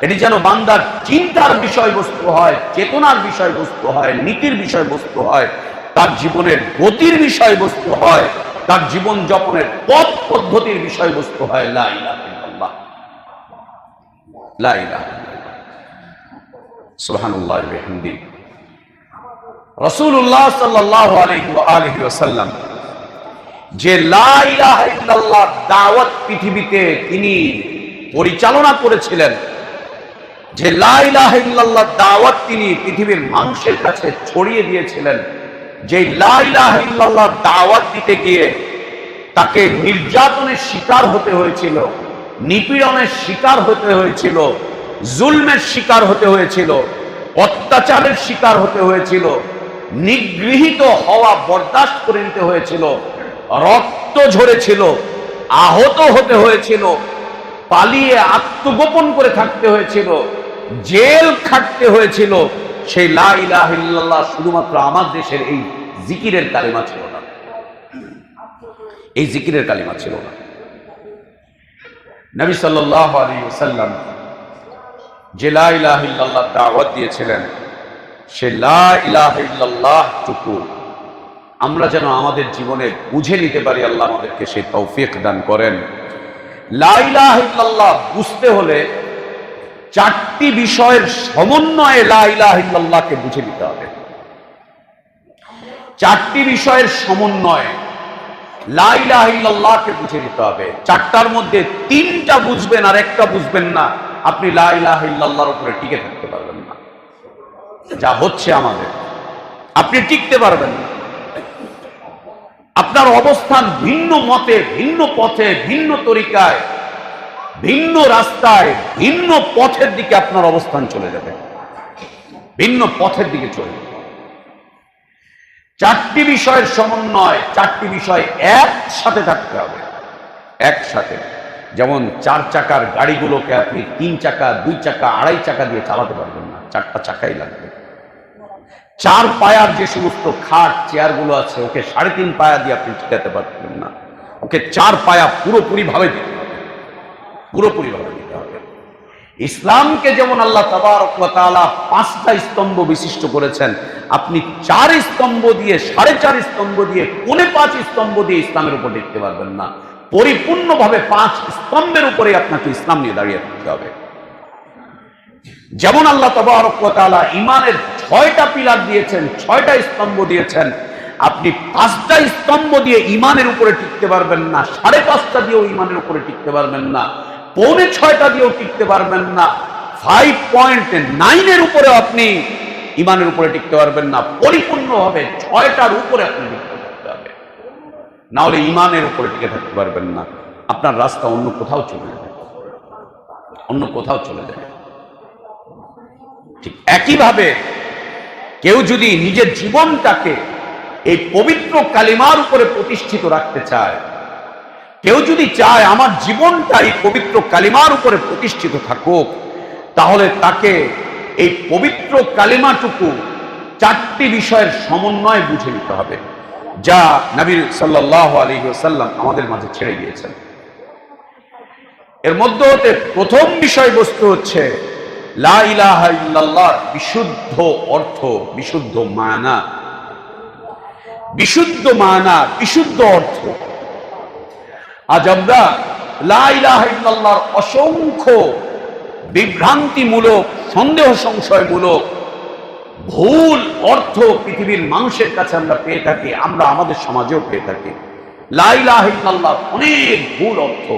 এটি যেন বান্দার চিন্তার বিষয়বস্তু হয়, চেতনার বিষয়বস্তু হয়, নীতির বিষয়বস্তু হয়, তার জীবনের গতির বিষয়বস্তু হয়, তার জীবন যাপনের পথ পদ্ধতির বিষয়বস্তু হয় লা ইলাহা ইল্লাল্লাহ। লা ইলাহা ইল্লাল্লাহ। সুবহানাল্লাহ ওয়া বিহামদিহি। রাসূলুল্লাহ সাল্লাল্লাহু আলাইহি ওয়াসাল্লাম যে লা ইলাহা ইল্লাল্লাহ দাওয়াত পৃথিবীতে তিনি পরিচালনা করেছিলেন, যে লা ইলাহা ইল্লাল্লাহ দাওয়াত তিনি পৃথিবীর মানুষের কাছে ছড়িয়ে দিয়েছিলেন, যে লা ইলাহা ইল্লাল্লাহ দাওয়াত দিতে গিয়ে তাকে নির্যাতনের শিকার হতে হয়েছিল, নিপীড়নের শিকার হতে হয়েছিল, জুলমের শিকার হতে হয়েছিল, অত্যাচারের শিকার হতে হয়েছিল, নিগৃহীত হওয়া বরদাস্ত করে নিতে হয়েছিল, রক্ত ঝরেছিল, আহত হতে হয়েছিল, পালিয়ে আত্মগোপন করে থাকতে হয়েছিল, জেল খাটতে হয়েছিল। সেই লা ইলাহা ইল্লাল্লাহ শুধুমাত্র আমার দেশের এই জিকিরের কালিমা ছিল না, এই জিকিরের কালিমা ছিল না। নবী সাল্লাল্লাহু আলাইহি ওয়াসাল্লাম যে লা ইলাহা ইল্লাল্লাহ দাওয়াত দিয়েছিলেন, সে লা ইলাহা ইল্লাল্লাহ টুকু আমরা যেন আমাদের জীবনে বুঝে নিতে পারি। আল্লাহ আমাদেরকে সেই তৌফিক দান করেন। লা ইলাহা ইল্লাল্লাহ বুঝতে হলে চারটি বিষয়ের সমন্বয়ে লা ইলাহা ইল্লাল্লাহকে বুঝে নিতে হবে। চারটি বিষয়ের সমন্বয়ে লা ইলাহা ইল্লাল্লাহকে বুঝে নিতে হবে। চারটার মধ্যে তিনটা বুঝবেন আর একটা বুঝবেন না, আপনি লা ইলাহা ইল্লাল্লাহর উপরে টিকে থাকতে পারবেন না। যা হচ্ছে আমাদের, আপনি টিকতে পারবেন না। আপনার অবস্থান ভিন্ন মতে, ভিন্ন পথে, ভিন্ন তরিকায়, ভিন্ন রাস্তায়, ভিন্ন পথের দিকে আপনার অবস্থান চলে যাবে, ভিন্ন পথের দিকে চলে যাবে। চারটি বিষয়ের সমন্বয়, চারটি বিষয় একসাথে থাকতে হবে, একসাথে। যেমন 4 চাকার গাড়িগুলোকে আপনি 3 চাকা, 2 চাকা, 2.5 চাকা দিয়ে চালাতে পারবেন না, 4টা চাকাই লাগবে। 4 পায়ার যে সমস্ত খাট চেয়ারগুলো আছে, ওকে 3.5 পায়া দিয়ে আপনি টিকাতে পারবেন না, ওকে 4 পায়া পুরোপুরি ভাবে দিতে হবে, পুরোপুরি ভাবে দিতে হবে। ইসলামকে যেমন আল্লাহ তাবারক ওয়া তাআলা 5টা স্তম্ভ বিশিষ্ট করেছেন, আপনি 4 স্তম্ভ দিয়ে, 4.5 স্তম্ভ দিয়ে, 4.5 স্তম্ভ দিয়ে ইসলামের উপর টিকতে পারবেন না। পরিপূর্ণভাবে 5 স্তম্ভের উপরে আপনাকে ইসলাম নিয়ে দাঁড়িয়ে থাকতে হবে। যেমন আল্লাহ তাবারক ওয়া তাআলা ঈমানের 6টা পিলার দিয়েছেন, 6টা স্তম্ভ দিয়েছেন, আপনি 5টা স্তম্ভ দিয়ে ঈমানের উপরে টিকতে পারবেন না, 5.5টা দিয়েও ঈমানের উপরে টিকতে পারবেন না, 6.25টা দিয়েও টিকতে পারবেন না, 5.9 এর উপরে আপনি ঈমানের উপরে টিকতে পারবেন না। পরিপূর্ণভাবে 6টার উপরে আপনি টিকতে থাকতে হবে, না হলে ঈমানের উপরে টিকে থাকতে পারবেন না। আপনার রাস্তা অন্য কোথাও চলে যাবে, অন্য কোথাও চলে যাবে। ঠিক একইভাবে কেউ যদি নিজের জীবনটাকে এই পবিত্র কালিমার উপরে প্রতিষ্ঠিত রাখতে চায়, কেউ যদি চায় আমার জীবনটা এই পবিত্র কালিমার উপরে প্রতিষ্ঠিত থাকুক, তাহলে তাকে এই পবিত্র কালিমাটুকু 4টি বিষয়ের সমন্বয় বুঝে নিতে হবে, যা নবী সাল্লাল্লাহু আলাইহি ওয়াসাল্লাম আমাদের মাঝে ছেড়ে গিয়েছেন। এর মধ্যে হতে প্রথম বিষয়বস্তু হচ্ছে লা ইলাহা ইল্লাল্লাহর বিশুদ্ধ অর্থ, বিশুদ্ধ মানা, বিশুদ্ধ মানা, বিশুদ্ধ অর্থ। আজ আমরা লা ইলাহা ইল্লাল্লাহর অসংখ্য বিভ্রান্তিমূলক, সন্দেহ সংশয়মূলক ভুল অর্থ পৃথিবীর মানুষের কাছে আমরা পেয়ে থাকি, আমরা আমাদের সমাজেও পেয়ে থাকি। লা ইলাহা ইল্লাল্লাহ অনেক ভুল অর্থ,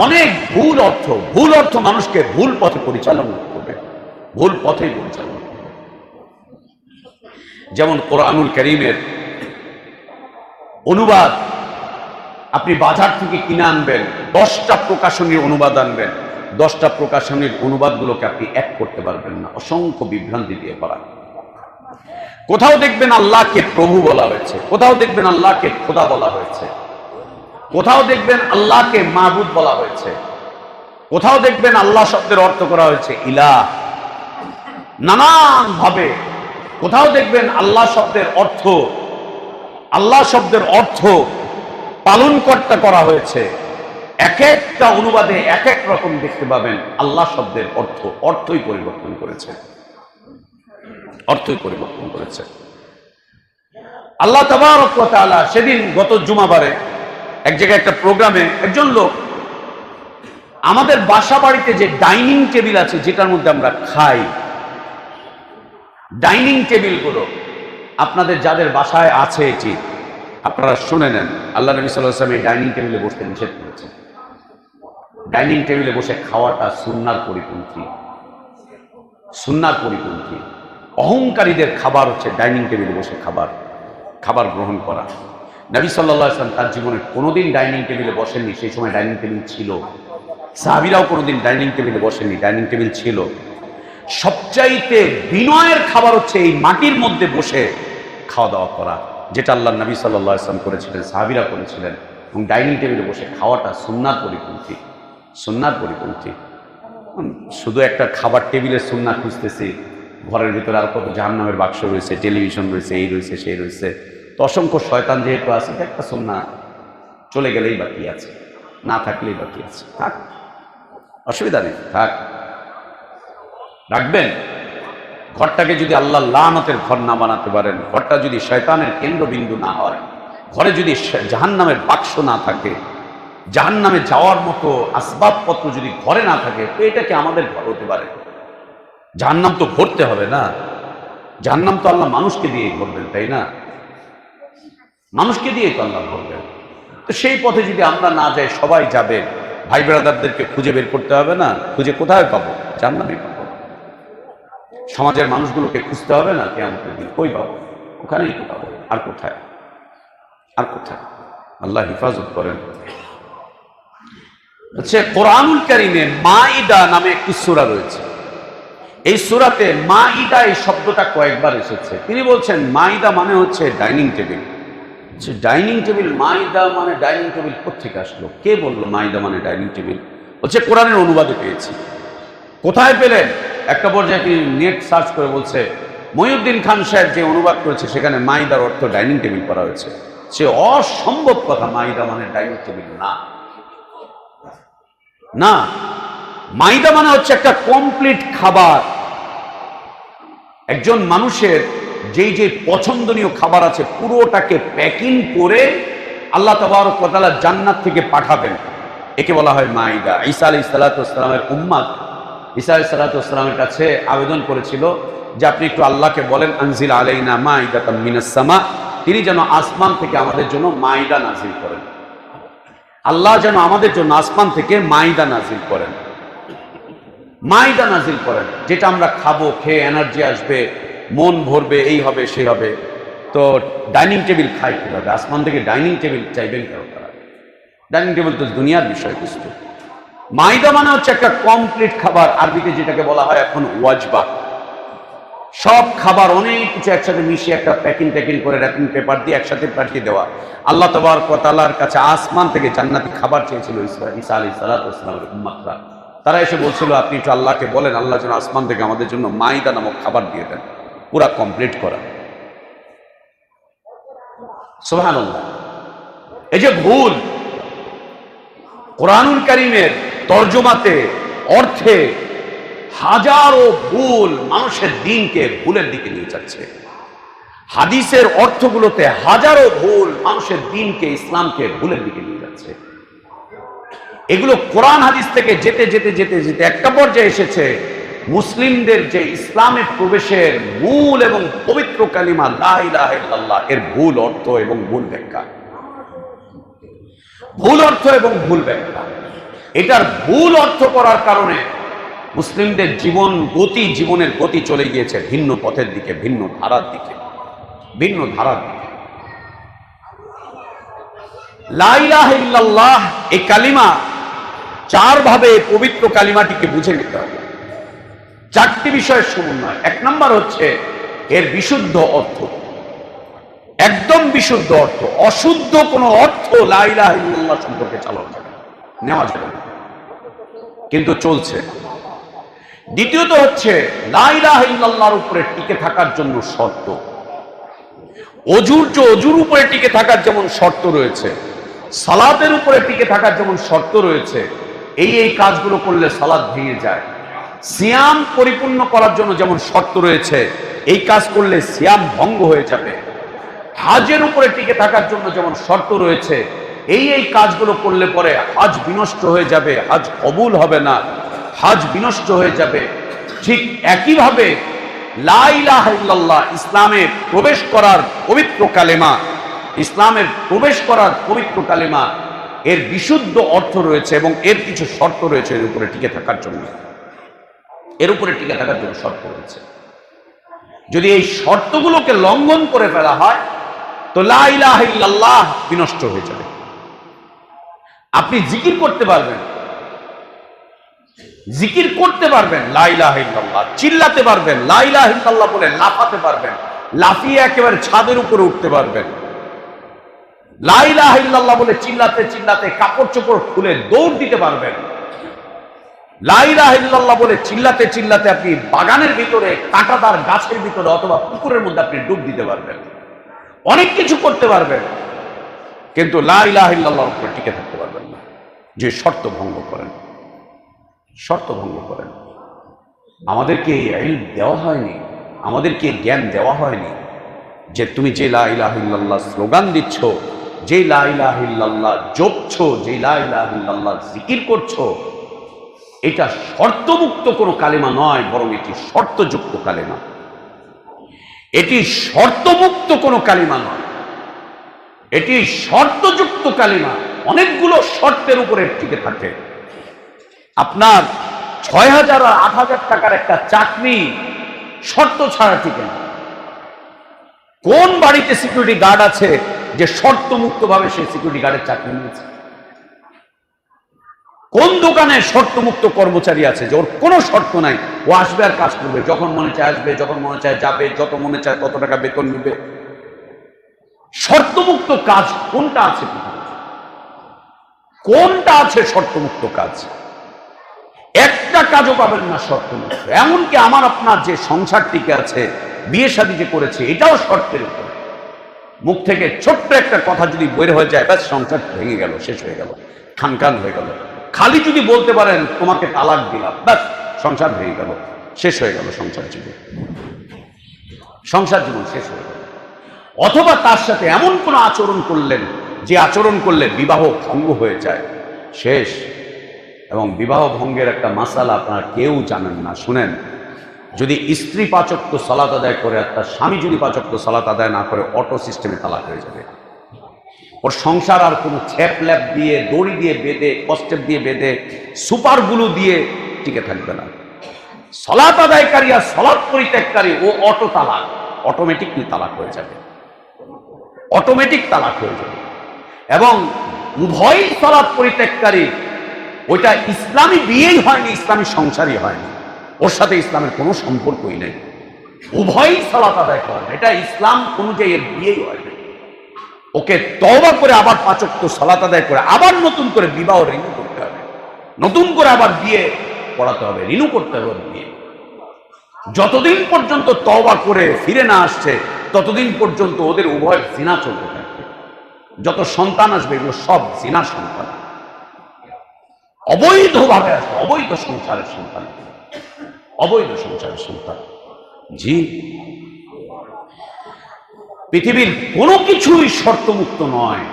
অনেক ভুল অর্থ। ভুল অর্থ মানুষকে ভুল পথে পরিচালনা করবে, ভুল পথে পরিচালনা করবে। যেমন কোরআনুল কারীমের অনুবাদ আপনি বাজার থেকে কিনে আনবেন, 10টা প্রকাশনীর অনুবাদ আনবেন, 10টা প্রকাশনীর অনুবাদগুলোকে আপনি এক করতে পারবেন না, অসংখ্য বিভ্রান্তি দিয়ে করা। কোথাও দেখবেন আল্লাহকে প্রভু বলা হয়েছে, কোথাও দেখবেন আল্লাহকে খোদা বলা হয়েছে, কোথাও দেখবেন আল্লাহকে মাবুদ বলা হয়েছে, কোথাও দেখবেন আল্লাহ শব্দের অর্থ করা হয়েছে ইলাহ, নানান ভাবে। কোথাও দেখবেন আল্লাহ শব্দের অর্থ, আল্লাহ শব্দের অর্থ পালনকর্তা করা হয়েছে। এক একটা অনুবাদে এক এক রকম দেখতে পাবেন। আল্লাহ শব্দের অর্থ, অর্থই পরিবর্তন করেছে, অর্থই পরিবর্তন করেছে। আল্লাহ তাবারক ওয়া তাআলা সেদিন গত জুমাবারে এক জায়গায় একটা প্রোগ্রামে একজন লোক আমাদের বাসা বাড়িতে যে ডাইনিং টেবিল আছে, যেটার মধ্যে আমরা খাই, ডাইনিং টেবিলগুলো আপনাদের যাদের বাসায় আছে এটি আপনারা শুনে নেন। আল্লাহ নবী সাল্লাল্লাহু আলাইহি ওয়াসাল্লাম এই ডাইনিং টেবিলে বসতে নিষেধ করেছেন। ডাইনিং টেবিলে বসে খাওয়াটা সুন্নাহর পরিপন্থী, সুন্নাহর পরিপন্থী। অহংকারীদের খাবার হচ্ছে ডাইনিং টেবিলে বসে খাবার গ্রহণ করা। নবী সাল্লাল্লাহু আলাইহি ওয়াসাল্লাম তার জীবনে কোনোদিন ডাইনিং টেবিলে বসেননি, সেই সময় ডাইনিং টেবিল ছিল। সাহাবীরাও কোনোদিন ডাইনিং টেবিলে বসেননি, ডাইনিং টেবিল ছিল। সবচাইতে বিনয়ের খাবার হচ্ছে এই মাটির মধ্যে বসে খাওয়া দাওয়া করা, যেটা আল্লাহ নবী সাল্লাল্লাহু আলাইহি ওয়াসাল্লাম করেছিলেন, সাহাবীরা করেছিলেন। এবং ডাইনিং টেবিলে বসে খাওয়াটা সুন্নাহর পরিপন্থী, সুন্নাহর পরিপন্থী। শুধু একটা খাবার টেবিলের সুন্নাহ খুঁজতেছি, ঘরের ভিতরে আর কত জাহান্নামের বাক্স রয়েছে, টেলিভিশন রয়েছে, এই রয়েছে, সেই রয়েছে, তো অসংখ্য শয়তান যেহেতু আছে, একটা সুন্নাহ চলে গেলেই বাকি আছে, না থাকলেই বাকি আছে। থাক, অসুবিধা নেই, থাক, রাখবেন। ঘরটাকে যদি আল্লাহ লানতের ঘর না বানাতে পারেন, ঘরটা যদি শয়তানের কেন্দ্রবিন্দু না হয়, ঘরে যদি জাহান্নামের বাক্স না থাকে, জাহান্নামে যাওয়ার মতো আসবাবপত্র যদি ঘরে না থাকে, তো এটা কি আমাদের ঘর হতে পারে? জাহান্নাম তো ভরতে হবে না, জাহান্নাম তো আল্লাহ মানুষকে দিয়ে ভরবেন, তাই না? মানুষকে দিয়ে তো আল্লাহ ভরবেন। তো সেই পথে যদি আমরা না যাই, সবাই যাবে, ভাই ব্রাদারদেরকে খুঁজে বের করতে হবে না? খুঁজে কোথায় পাবো? জাহান্নামে পাবো। সমাজের মানুষগুলোকে খুঁজতে হবে না, কিয়ামতের দিন কই পাবো? ওখানেই তো পাবো, আর কোথায়? আর কোথায়? আল্লাহ হেফাজত করেন। হচ্ছে কোরআনুল কারীমে মাইদা নামে একটি সূরা রয়েছে। এই সূরাতে মাইদা এই শব্দটা কয়েকবার এসেছে। তিনি বলছেন মাইদা মানে হচ্ছে dining table. Dining table, Maida মানে ডাইনিং টেবিল কোত্থেকে আসলো? কে বললো মাইদা মানে ডাইনিং টেবিল? হচ্ছে কোরআনের অনুবাদে পেয়েছি। কোথায় পেলেন? একটা পর্যায়ে তিনি নেট সার্চ করে বলছে মহিউদ্দিন খান সাহেব যে অনুবাদ করেছে সেখানে মাইদার অর্থ ডাইনিং টেবিল করা হয়েছে। সে অসম্ভব কথা, মাইদা মানে ডাইনিং টেবিল না। না, মাইদা মানে হচ্ছে একটা কমপ্লিট খাবার। একজন মানুষের যেই যে পছন্দনীয় খাবার আছে পুরোটাকে প্যাকিং করে আল্লাহ তাবারক ওয়া তাআলা জান্নাত থেকে পাঠাবেন, একে বলা হয় মাইদা। ঈসা আলাইহিস সালাতু ওয়াস সালামের উম্মত ঈসা আলাইহিস সালাতু ওয়াস সালামের কাছে আবেদন করেছিল যে আপনি একটু আল্লাহকে বলেন আনজিল আলাইনা মাইদাতাম মিনাস সামা, তিনি যেন আসমান থেকে আমাদের জন্য মাইদা নাজিল করেন। আল্লাহ যেন আমাদের জন্য আসমান থেকে মাইদা নাজিল করেন, মাইদা নাজিল করেন, যেটা আমরা খাবো, খেয়ে এনার্জি আসবে, মন ভরবে, এই হবে সেই হবে। তো ডাইনিং টেবিল খাই কিভাবে? আসমান থেকে ডাইনিং টেবিল চাইবেন কেন তারা? ডাইনিং টেবিল তো দুনিয়ার বিষয়বস্তু। মাইদা মানে হচ্ছে একটা কমপ্লিট খাবার, আরবিতে যেটাকে বলা হয় এখন ওয়াজবা। সব খাবার অনেক কিছু একসাথে মিশিয়ে একটা প্যাকিং করে র্যাপিং পেপার দিয়ে একসাথে পাঠিয়ে দেওয়া। আল্লাহ তাবারক ওয়া তাআলার কাছে আসমান থেকে জান্নাতি খাবার চেয়েছিল ঈসা আলাইহিস সালাতু ওয়াস সালামের উম্মতরা। তারা এসে বলছিল আপনি একটু আল্লাহকে বলেন আল্লাহ যেন আসমান থেকে আমাদের জন্য মাইদা নামক খাবার দিয়ে দেন, পুরা কমপ্লিট করা। সুবহানাল্লাহ। এই যে ভুল কোরআনুল কারীমের তরজমাতে, অর্থে হাজারো ভুল মানুষের দিনকে ভুলের দিকে নিয়ে যাচ্ছে। হাদিসের অর্থগুলোতে হাজারো ভুল মানুষের দিনকে, ইসলামকে ভুলের দিকে নিয়ে যাচ্ছে। এগুলো কোরআন হাদিস থেকে যেতে যেতে যেতে যেতে একটা পর্যায়ে এসেছে মুসলিমদের যে ইসলামে প্রবেশের মূল এবং পবিত্র কালিমা লা ইলাহা ইল্লাল্লাহ এর ভুল অর্থ এবং ভুল ব্যাখ্যা। ভুল অর্থ এবং ভুল ব্যাখ্যা, এটার ভুল অর্থ করার কারণে মুসলিমদের জীবনের গতি চলে গিয়েছে ভিন্ন পথের দিকে, ভিন্ন ধারার দিকে। লা ইলাহা ইল্লাল্লাহ এই কালিমা চার ভাবে পবিত্র কালিমাটিকে বুঝে নিতে হবে। চারটি বিষয়ের সমন্বয়। এক নম্বর হচ্ছে এর বিশুদ্ধ অর্থ, একদম বিশুদ্ধ অর্থ। অশুদ্ধ কোনো অর্থ লা ইলাহা ইল্লাল্লাহ সম্পর্কে চালানো যাবে না, নেওয়া যাবে না, কিন্তু চলছে। দ্বিতীয়ত হচ্ছে লা ইলাহা ইল্লাল্লাহর উপরে টিকে থাকার জন্য শর্ত। অজুর উপরে টিকে থাকার যেমন শর্ত রয়েছে, সালাতের উপরে টিকে থাকার যেমন শর্ত রয়েছে, এই কাজগুলো করলে সালাত ভেঙে যায়। সিয়াম পরিপূর্ণ করার জন্য যেমন শর্ত রয়েছে, এই কাজ করলে সিয়াম ভঙ্গ হয়ে যাবে। হাজের উপরে টিকে থাকার জন্য যেমন শর্ত রয়েছে, এই কাজগুলো করলে পরে হজ বিনষ্ট হয়ে যাবে, হজ কবুল হবে না, হজ বিনষ্ট হয়ে যাবে। ঠিক একইভাবে লা ইলাহা ইল্লাল্লাহ ইসলামে প্রবেশ করার পবিত্র কালেমা, ইসলামের প্রবেশ করার পবিত্র কালেমা, এর বিশুদ্ধ অর্থ রয়েছে এবং এর কিছু শর্ত রয়েছে এর উপরে টিকে থাকার জন্য। এর উপরে টিকে থাকার জন্য শর্ত রয়েছে। যদি এই শর্তগুলোকে লঙ্ঘন করে ফেলা হয় তো লা ইলাহা ইল্লাল্লাহ বিনষ্ট হয়ে যাবে। আপনি জিকির করতে পারবেন লা ইলাহা ইল্লাল্লাহ, চিল্লাতে পারবেন লা ইলাহা ইল্লাল্লাহ বলে, লাফাতে পারবেন, লাফিয়ে একেবারে ছাদের উপরে উঠতে পারবেন। লা ইলাহা ইল্লাল্লাহ বলে চিল্লাতে চিল্লাতে কাপড় চোপড় খুলে দৌড় দিতে পারবেন। লা ইলাহা ইল্লাল্লাহ বলে চিল্লাতে চিল্লাতে আপনি বাগানের ভিতরে, কাঁটাতার গাছের ভিতরে অথবা পুকুরের মধ্যে আপনি ডুব দিতে পারবেন। অনেক কিছু করতে পারবেন, কিন্তু লা ইলাহা ইল্লাল্লাহর উপরে টিকে থাকতে পারবেন না। যে শর্ত ভঙ্গ করেন। আমাদেরকে ইলম দেওয়া হয়নি, আমাদেরকে জ্ঞান দেওয়া হয়নি যে তুমি যে লা ইলাহা ইল্লাল্লাহ স্লোগান দিচ্ছ, যে লা ইলাহা ইল্লাল্লাহ জপছো, যে লা ইলাহা ইল্লাল্লাহ জিকির করছো, এটা শর্তমুক্ত কোনো কালেমা নয়, বরং এটি শর্তযুক্ত কালেমা। এটি শর্তমুক্ত কোনো কালেমা নয়, এটি শর্তযুক্ত কালেমা। অনেকগুলো শর্তের উপরে টিকে থাকে। আপনার ৬,০০০ আর ৮,০০০ টাকার একটা চাকরি শর্ত ছাড়া টিকে না। কোন বাড়িতে সিকিউরিটি গার্ড আছে যে শর্ত মুক্ত ভাবে সে সিকিউরিটি গার্ডের চাকরি নিয়েছে? কোন দোকানে শর্ত মুক্ত কর্মচারী আছে যে ওর কোনো শর্ত নাই, ও আসবে আর কাজ করবে, যখন মনে চায় আসবে, যখন মনে চায় যাবে, যত মনে চায় কত টাকা বেতন নেবে? শর্তমুক্ত কাজ কোনটা আছে? কোনটা আছে শর্তমুক্ত কাজ? একটা কাজও পাবেন না শর্তমুক্ত। এমনকি আমার আপনার যে সংসার টিকে আছে, বিয়ে শাদী যে করেছে, এটাও শর্তের উপরে। মুখ থেকে ছোট্ট একটা কথা যদি বের হয়ে যায়, ব্যাস সংসার ভেঙে গেল, শেষ হয়ে গেল, খানখান হয়ে গেল। খালি যদি বলতে পারেন তোমাকে তালাক দিলাম, ব্যাস সংসার ভেঙে গেল, শেষ হয়ে গেল সংসার জীবন, সংসার জীবন শেষ হয়ে গেল। অথবা তার সাথে এমন কোন আচরণ করলেন যে আচরণ করলে বিবাহ ভঙ্গ হয়ে যায়, শেষ। এবং বিবাহ ভঙ্গের একটা মাসালা আপনারা কেউ জানেন না। শুনেন, যদি স্ত্রী ৫ ওয়াক্ত সালাত আদায় করে আর তার স্বামী যদি ৫ ওয়াক্ত সালাত আদায় না করে, অটো সিস্টেমে তালাক হয়ে যাবে। ওর সংসার আর কোনো ছ্যাপ ল্যাপ দিয়ে, দড়ি দিয়ে বেঁধে, কষ্টেপ দিয়ে বেঁধে, সুপারগুলো দিয়ে টিকে থাকবে না। সালাত আদায়কারী আর সালাত পরিত্যাগকারী, ও অটো তালাক, অটোমেটিকলি তালাক হয়ে যাবে, অটোমেটিক তালাক হয়ে যাবে। এবং উভয় সালাত পরিত্যাগকারী, ওইটা ইসলামী বিয়েই হয়নি, ইসলামী সংসারই হয়নি, ওর সাথে ইসলামের কোনো সম্পর্কই নেই। উভয়ই সালাত আদায় করেন, এটা ইসলাম অনুযায়ী এর বিয়েই হয়নি। ওকে তওবা করে আবার ৫ ওয়াক্ত সালাত আদায় করে আবার নতুন করে বিবাহ রিনিউ করতে হবে, নতুন করে আবার বিয়ে পড়াতে হবে, রিনিউ করতে হবে বিয়ে। যতদিন পর্যন্ত তওবা করে ফিরে না আসছে, ততদিন পর্যন্ত ওদের উভয়ের জিনা চলতে থাকবে। যত সন্তান আসবে এগুলো সব জিনার সন্তান, অবৈধভাবে আসবে, অবৈধ সংসারের সন্তান, অবৈধ সংসারের সন্তান। জি, পৃথিবীর কোনো কিছুই শর্তমুক্ত নয়।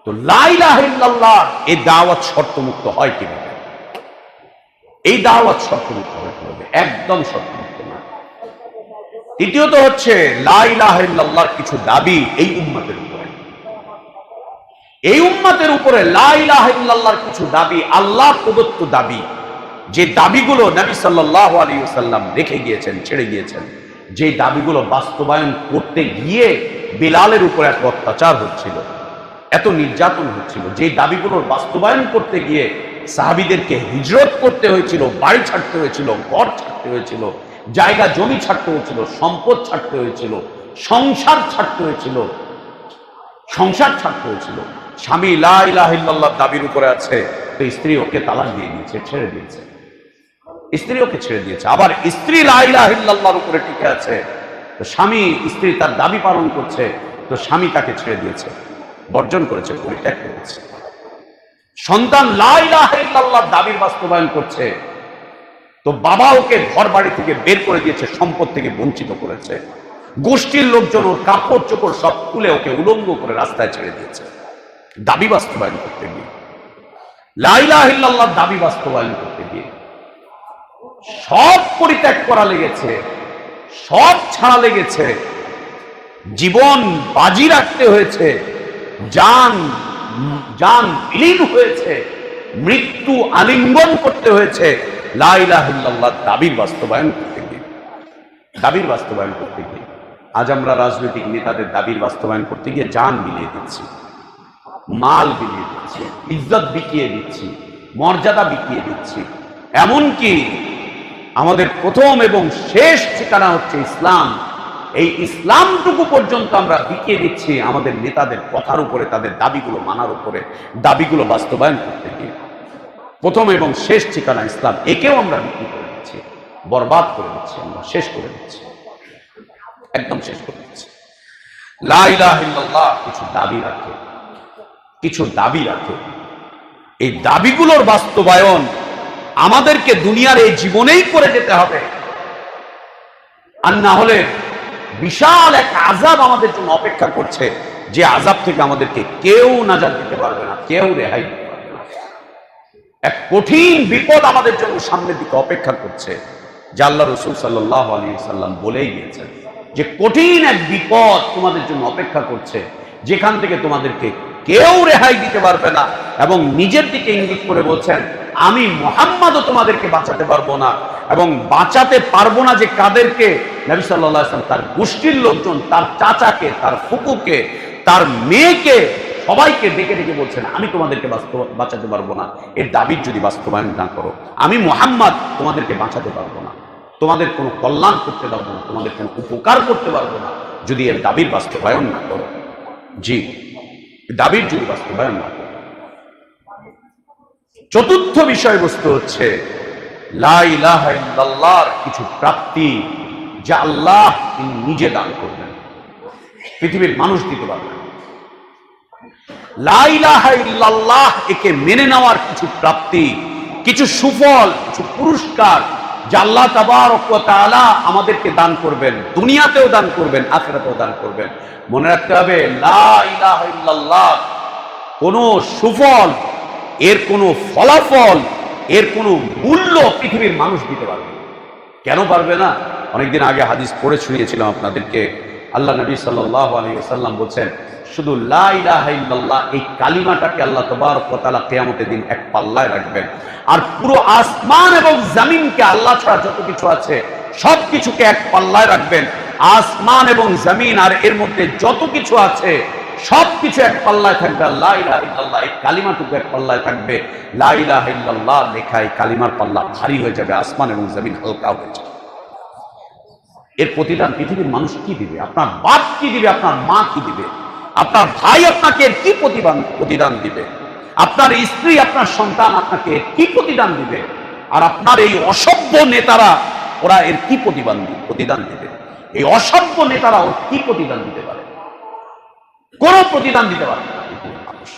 তো লা ইলাহা ইল্লাল্লাহ এই দাওয়াত শর্তমুক্ত হয় কিভাবে? এই দাওয়াত শর্তমুক্ত হয় কিভাবে? একদম শর্তমুক্ত না। তৃতীয়ত হচ্ছে লা ইলাহা ইল্লাল্লাহর কিছু দাবি এই উম্মতের উপরে, এই উম্মতের উপরে লা ইলাহা ইল্লাল্লাহর কিছু দাবি, আল্লাহ প্রদত্ত দাবি, যে দাবিগুলো নবী সাল্লাল্লাহু আলাইহি ওয়াসাল্লাম রেখে গিয়েছেন, ছেড়ে গিয়েছেন, যে দাবিগুলো বাস্তবায়ন করতে গিয়ে বিলালের উপর এত অত্যাচার হচ্ছিল, এত নির্যাতন হচ্ছিল, যে দাবিগুলোর বাস্তবায়ন করতে গিয়ে সাহাবীদেরকে হিজরত করতে হয়েছিল, বাড়ি ছাড়তে হয়েছিল, ঘর ছাড়তে হয়েছিল, জায়গা জমি ছাড়তে হয়েছিল, সম্পদ ছাড়তে হয়েছিল, সংসার ছাড়তে হয়েছিল, সংসার ছাড়তে হয়েছিল। স্বামী লা ইলাহা ইল্লাল্লাহর দাবির উপরে আছে, তো স্ত্রী ওকে তালাক দিয়ে দিয়েছে, ছেড়ে দিয়েছে, স্ত্রী ওকে ছেড়ে দিয়েছে। আবার স্ত্রী লা ইলাহা ইল্লাল্লাহর উপরে টিকে আছে, তো স্বামী, স্ত্রী তার দাবি পালন করছে, তো স্বামী তাকে ছেড়ে দিয়েছে, বর্জন করেছে, পরিত্যাগ করেছে। সন্তান লা ইলাহা ইল্লাল্লাহর দাবির বাস্তবায়ন করছে, তো বাবা ওকে ঘর বাড়ি থেকে বের করে দিয়েছে, সম্পদ থেকে বঞ্চিত করেছে, গোষ্ঠীর লোকজন ওর কাপড় চোপড় সব খুলে ওকে উলঙ্গ করে রাস্তায় ছেড়ে দিয়েছে দাবি বাস্তবায়ন করতে গিয়ে, লা ইলাহা ইল্লাল্লাহর দাবি বাস্তবায়ন করতে গিয়ে। সব পরিত্যাগ করা লেগেছে, সব ছাড়া লেগেছে, জীবন বাজি রাখতে হয়েছে, জান বিলীন হয়েছে, মৃত্যু আলিঙ্গন করতে হয়েছে লা ইলাহা ইল্লাল্লাহর দাবির বাস্তবায়ন করতে গিয়ে, দাবির বাস্তবায়ন করতে গিয়ে। আজ আমরা রাজনৈতিক নেতাদের দাবির বাস্তবায়ন করতে গিয়ে জান বিলিয়ে দিচ্ছি, মাল বিলিয়ে দিচ্ছি, ইজ্জত বিকিয়ে দিচ্ছি, মর্যাদা বিকিয়ে দিচ্ছি। এমনকি আমাদের প্রথম এবং শেষ ঠিকানা হচ্ছে ইসলাম, এই ইসলামটুকু পর্যন্ত আমরা বিকিয়ে দিচ্ছি আমাদের নেতাদের কথার উপরে, তাদের দাবিগুলো মানার উপরে, দাবিগুলো বাস্তবায়ন করতে গিয়ে। প্রথম এবং শেষ ঠিকানা ইসলাম, একেও আমরা বিক্রি করে দিচ্ছি, বরবাদ করে দিচ্ছি, আমরা শেষ করে দিচ্ছি, একদম শেষ করে দিচ্ছি। লা ইলাহা ইল্লাল্লাহ কিছু দাবি রাখে, কিছু দাবি রাখে। এই দাবিগুলোর বাস্তবায়ন আমাদেরকে দুনিয়ার এই জীবনেই করে যেতে হবে, আর না হলে বিশাল এক আযাব আমাদের জন্য অপেক্ষা করছে, যে আযাব থেকে আমাদেরকে কেউ নাজাত দিতে পারবে না, কেউ রেহাই দিতে পারবে না। এক কঠিন বিপদ আমাদের জন্য সামনের দিকে অপেক্ষা করছে, যা আল্লাহ রাসূল সাল্লাল্লাহু আলাইহি ওয়াসাল্লাম বলেই গিয়েছেন, যে কঠিন এক বিপদ তোমাদের জন্য অপেক্ষা করছে, যেখান থেকে তোমাদেরকে কেউ রেহাই দিতে পারবে না। এবং নিজের দিকে ইঙ্গিত করে বলছেন, আমি মুহাম্মদও তোমাদেরকে বাঁচাতে পারবো না, এবং বাঁচাতে পারবো না যে কাদেরকে? নবী সাল্লাল্লাহু আলাইহি ওয়াসাল্লাম তার গোষ্ঠীর লোকজন, তার চাচাকে, তার ফুপুকে, তার মেয়েকে সবাইকে ডেকে ডেকে বলছেন, আমি তোমাদেরকে বাঁচাতে পারবো না, এর দাবির যদি বাস্তবায়ন না করো, আমি মুহাম্মদ তোমাদেরকে বাঁচাতে পারবো না, তোমাদের কোনো কল্যাণ করতে পারবো না, তোমাদের কোনো উপকার করতে পারবো না যদি এর দাবির বাস্তবায়ন না করো। জি, দাবির যদি বাস্তবায়ন না করো। চতুর্থ বিষয়বস্তু হচ্ছে লা ইলাহা ইল্লাল্লাহর কিছু প্রাপ্তি যা আল্লাহ তিনি নিজে দান করবেন, পৃথিবীর মানুষ দিতে পারবেন। লা ইলাহা ইল্লাল্লাহ একে মেনে নেওয়ার কিছু প্রাপ্তি, কিছু সুফল, কিছু পুরস্কার যা আল্লাহ তাবারক ওয়া তাআলা আমাদেরকে দান করবেন, দুনিয়াতেও দান করবেন, আখিরাতেও দান করবেন। মনে রাখতে হবে লা ইলাহা ইল্লাল্লাহ কোনো সুফল, এর কোনো ফলাফল, এর কোনো মূল্য পৃথিবীর মানুষ দিতে পারবে না। কেন পারবে না? অনেকদিন আগে হাদিস পড়ে শুনিয়েছিলাম আপনাদেরকে। আল্লাহ নবী সাল্লাল্লাহু আলাইহি ওয়াসাল্লাম বলছেন, শুধু লা ইলাহা ইল্লাল্লাহ এই কালিমাটাকে আল্লাহ তাবারক ওয়া তাআলা কিয়ামতের দিন এক পাল্লায় রাখবেন, আর পুরো আসমান এবং জমিনকে, আল্লাহ ছাড়া যত কিছু আছে সব কিছুকে এক পাল্লায় রাখবেন। আসমান এবং জমিন আর এর মধ্যে যত কিছু আছে সবকিছু এক পাল্লায় থাকবে, লা ইলাহা ইল্লাল্লাহ এই কালিমাটুকু এক পাল্লায় থাকবে। লা ইলাহা ইল্লাল্লাহ লেখা এই কালিমার পাল্লা ভারী হয়ে যাবে, আসমান এবং জমিন হালকা হয়ে যাবে। এর প্রতিদান পৃথিবীর মানুষ কি দিবে? আপনার বাপ কি দিবে? আপনার মা কি দিবে? আপনার ভাই আপনাকে এর কি প্রতিদান দিবে? আপনার স্ত্রী, আপনার সন্তান আপনাকে কি প্রতিদান দিবে? আর আপনার এই অসভ্য নেতারা, ওরা এর কি প্রতিদান দিবে? এই অসভ্য নেতারা ওর কি প্রতিদান দিতে পারে? কোন প্রতিদান দিতে পারবে না মানুষ।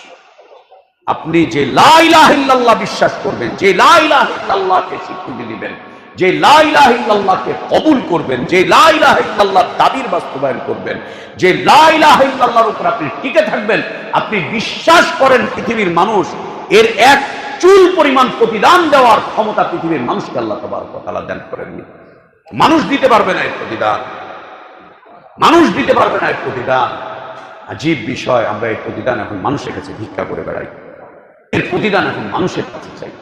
আপনি যে লা ইলাহা ইল্লাল্লাহ বিশ্বাস করবেন, যে লা ইলাহা ইল্লাল্লাহকে স্বীকৃতি দিবেন, যে লা ইলাহা ইল্লাল্লাহকে কবুল করবেন, যে লা ইলাহা ইল্লাল্লাহর দাবির বাস্তবায়ন করবেন, যে লা ইলাহা ইল্লাল্লাহর উপর আপনি টিকে থাকবেন, আপনি বিশ্বাস করেন পৃথিবীর মানুষ এর এক চুল পরিমাণ প্রতিদান দেওয়ার ক্ষমতা পৃথিবীর মানুষকে আল্লাহ তাবারক ওয়া তাআলা দান করেননি। মানুষ দিতে পারবে না এর প্রতিদান, মানুষ দিতে পারবে না এর প্রতিদান। আজীব বিষয়, আমরা এর প্রতিদান এখন মানুষের কাছে ভিক্ষা করে বেড়াই, এর প্রতিদান এখন মানুষের কাছে চাই।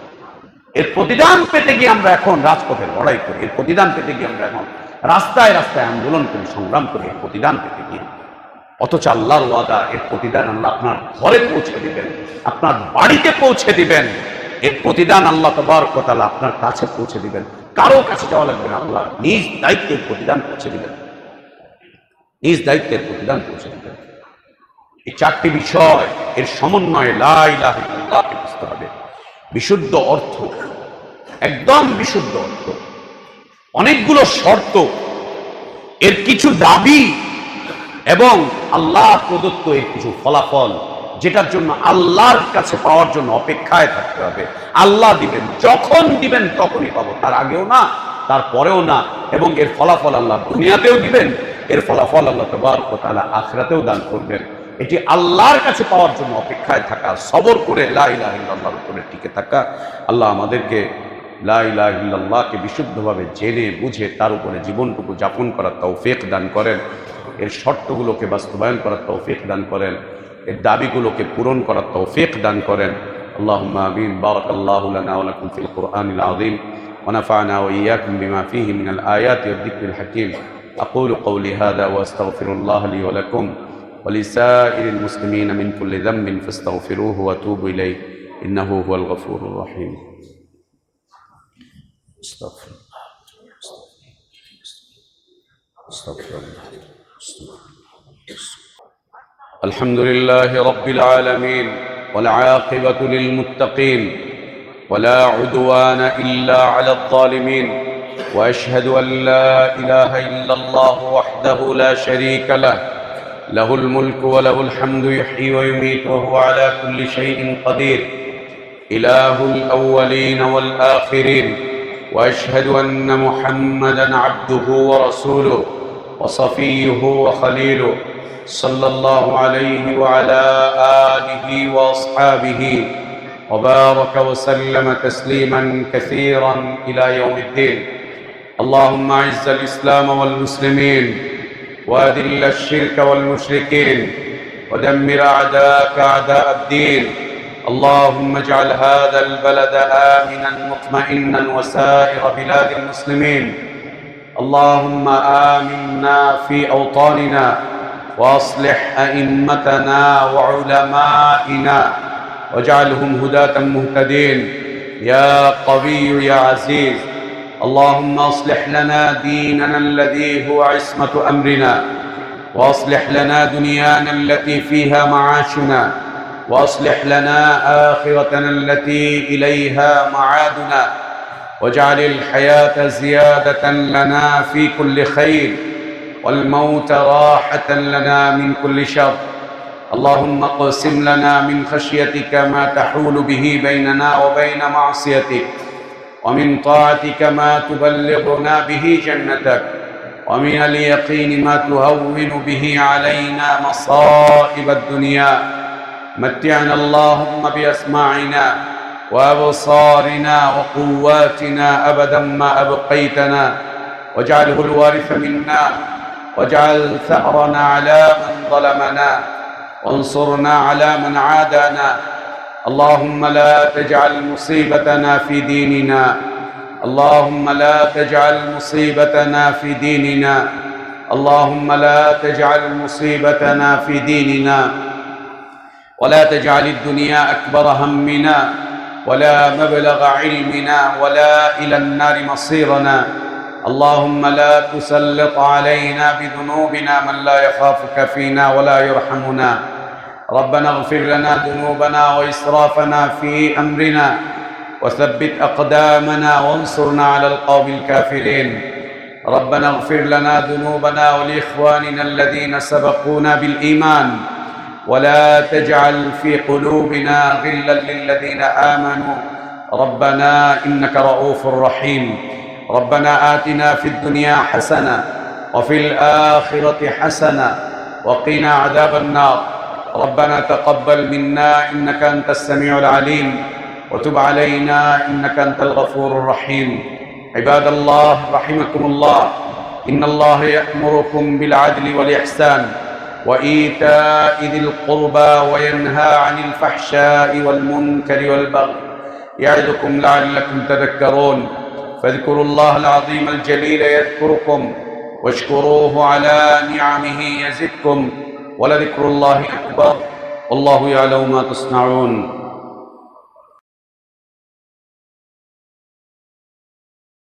এর প্রতিদান পেতে গিয়ে আমরা এখন রাজপথে লড়াই করি, এর প্রতিদান পেতে গিয়ে আমরা এখন রাস্তায় রাস্তায় আন্দোলন করি, সংগ্রাম করি এর প্রতিদান পেতে গিয়ে। অথচ আল্লাহর ওয়াদা, এর প্রতিদান আল্লাহ আপনার ঘরে পৌঁছে দিবেন, আপনার বাড়িতে পৌঁছে দিবেন। এর প্রতিদান আল্লাহ তাবারক ওয়া তাআলা আপনার কাছে পৌঁছে দিবেন, কারো কাছে যাওয়া লাগবে না। আল্লাহ নিজ দায়িত্বের প্রতিদান পৌঁছে দিবেন, নিজ দায়িত্বের প্রতিদান পৌঁছে দিবেন। এই চারটি বিষয়, এর সমন্বয়ে লা ইলাহা ইল্লাল্লাহকে বুঝতে হবে। বিশুদ্ধ অর্থ, একদম বিশুদ্ধ অর্থ, অনেকগুলো শর্ত, এর কিছু দাবি এবং আল্লাহ প্রদত্ত এর কিছু ফলাফল, যেটার জন্য আল্লাহর কাছে পাওয়ার জন্য অপেক্ষায় থাকতে হবে। আল্লাহ দিবেন, যখন দিবেন তখনই পাবো, তার আগেও না, তারপরেও না। এবং এর ফলাফল আল্লাহ দুনিয়াতেও দিবেন, এর ফলাফল আল্লাহ তাবারক ওয়া তাআলা আখিরাতেও দান করবেন। এটি আল্লাহর কাছে পাওয়ার জন্য অপেক্ষায় থাকা, সবর করে লা ইলাহা ইল্লাল্লাহর উপরে টিকে থাকা। আল্লাহ আমাদেরকে লা ইলাহা ইল্লাল্লাহকে বিশুদ্ধভাবে জেনে বুঝে তার উপরে জীবনটুকু যাপন করার তৌফিক দান করেন, এর শর্তগুলোকে বাস্তবায়ন করার তৌফিক দান করেন, এর দাবিগুলোকে পূরণ করার তৌফিক দান করেন। আল্লাহুম্মা আমিন। বারাকাল্লাহু লানা ওয়া লাকুম ফিল কুরআনিল আযীম ওয়া নাফা'না ওয়া ইয়্যাকুম বিমা ফীহি মিনাল আয়াতি ওয়াদ যিকরিল হাকীম। আকুলু কওলি হাযা ওয়া আস্তাগফিরুল্লাহ লি ওয়া লাকুম ولسائر المسلمين من كل ذنب فاستغفروه وتوبوا إليه إنه هو الغفور الرحيم. استغفر الله. الحمد لله رب العالمين والعاقبة للمتقين ولا عدوان إلا على الظالمين وأشهد أن لا إله إلا الله وحده لا شريك له له الملك وله الحمد يحيي ويميت وهو على كل شيء قدير إله الأولين والآخرين وأشهد أن محمدًا عبده ورسوله وصفيه وخليله صلى الله عليه وعلى آله وأصحابه وبارك وسلم تسليمًا كثيرًا إلى يوم الدين. اللهم أعز الإسلام والمسلمين وأذل الشرك والمشركين ودمر أعداءك أعداء الدين. اللهم اجعل هذا البلد آمنا مطمئنا وسائر بلاد المسلمين. اللهم آمنا في أوطاننا وأصلح أئمتنا وعلمائنا واجعلهم هداة مهتدين يا قوي يا عزيز. اللهم أصلح لنا ديننا الذي هو عصمة أمرنا، وأصلح لنا دنيانا التي فيها معاشنا، وأصلح لنا آخرتنا التي إليها معادنا، واجعل الحياة زيادة لنا في كل خير، والموت راحة لنا من كل شر. اللهم اقسم لنا من خشيتك ما تحول به بيننا وبين معصيتك، ومن طاعتك ما تبلغنا به جنتك، ومن اليقين ما تهون به علينا مصائب الدنيا. متعنا اللهم بأسماعنا وأبصارنا وقواتنا أبدا ما أبقيتنا، واجعله الوارث منا، واجعل ثأرنا على من ظلمنا، وانصرنا على من عادانا. اللهم لا تجعل مصيبتنا في ديننا، اللهم لا تجعل مصيبتنا في ديننا، اللهم لا تجعل مصيبتنا في ديننا، ولا تجعل الدنيا أكبر همنا، ولا مبلغ علمنا، ولا إلى النار مصيرنا. اللهم لا تسلط علينا بذنوبنا من لا يخافك فينا ولا يرحمنا. ربنا اغفر لنا ذنوبنا وإسرافنا في أمرنا، وثبت أقدامنا وانصرنا على القوم الكافرين. ربنا اغفر لنا ذنوبنا ولإخواننا الذين سبقونا بالإيمان، ولا تجعل في قلوبنا غلا للذين آمنوا ربنا إنك رؤوف رحيم. ربنا آتنا في الدنيا حسنة وفي الآخرة حسنة وقنا عذاب النار. ربنا تقبل منا إنك أنت السميع العليم، وتب علينا إنك أنت الغفور الرحيم. عباد الله رحمكم الله، إن الله يأمركم بالعدل والإحسان وإيتاء ذي القربى وينهى عن الفحشاء والمنكر والبغي، يعظكم لعلكم تذكرون. فاذكروا الله العظيم الجليل يذكركم، واشكروه على نعمه يزدكم، ولذكر الله أكبر، والله يعلم ما تصنعون.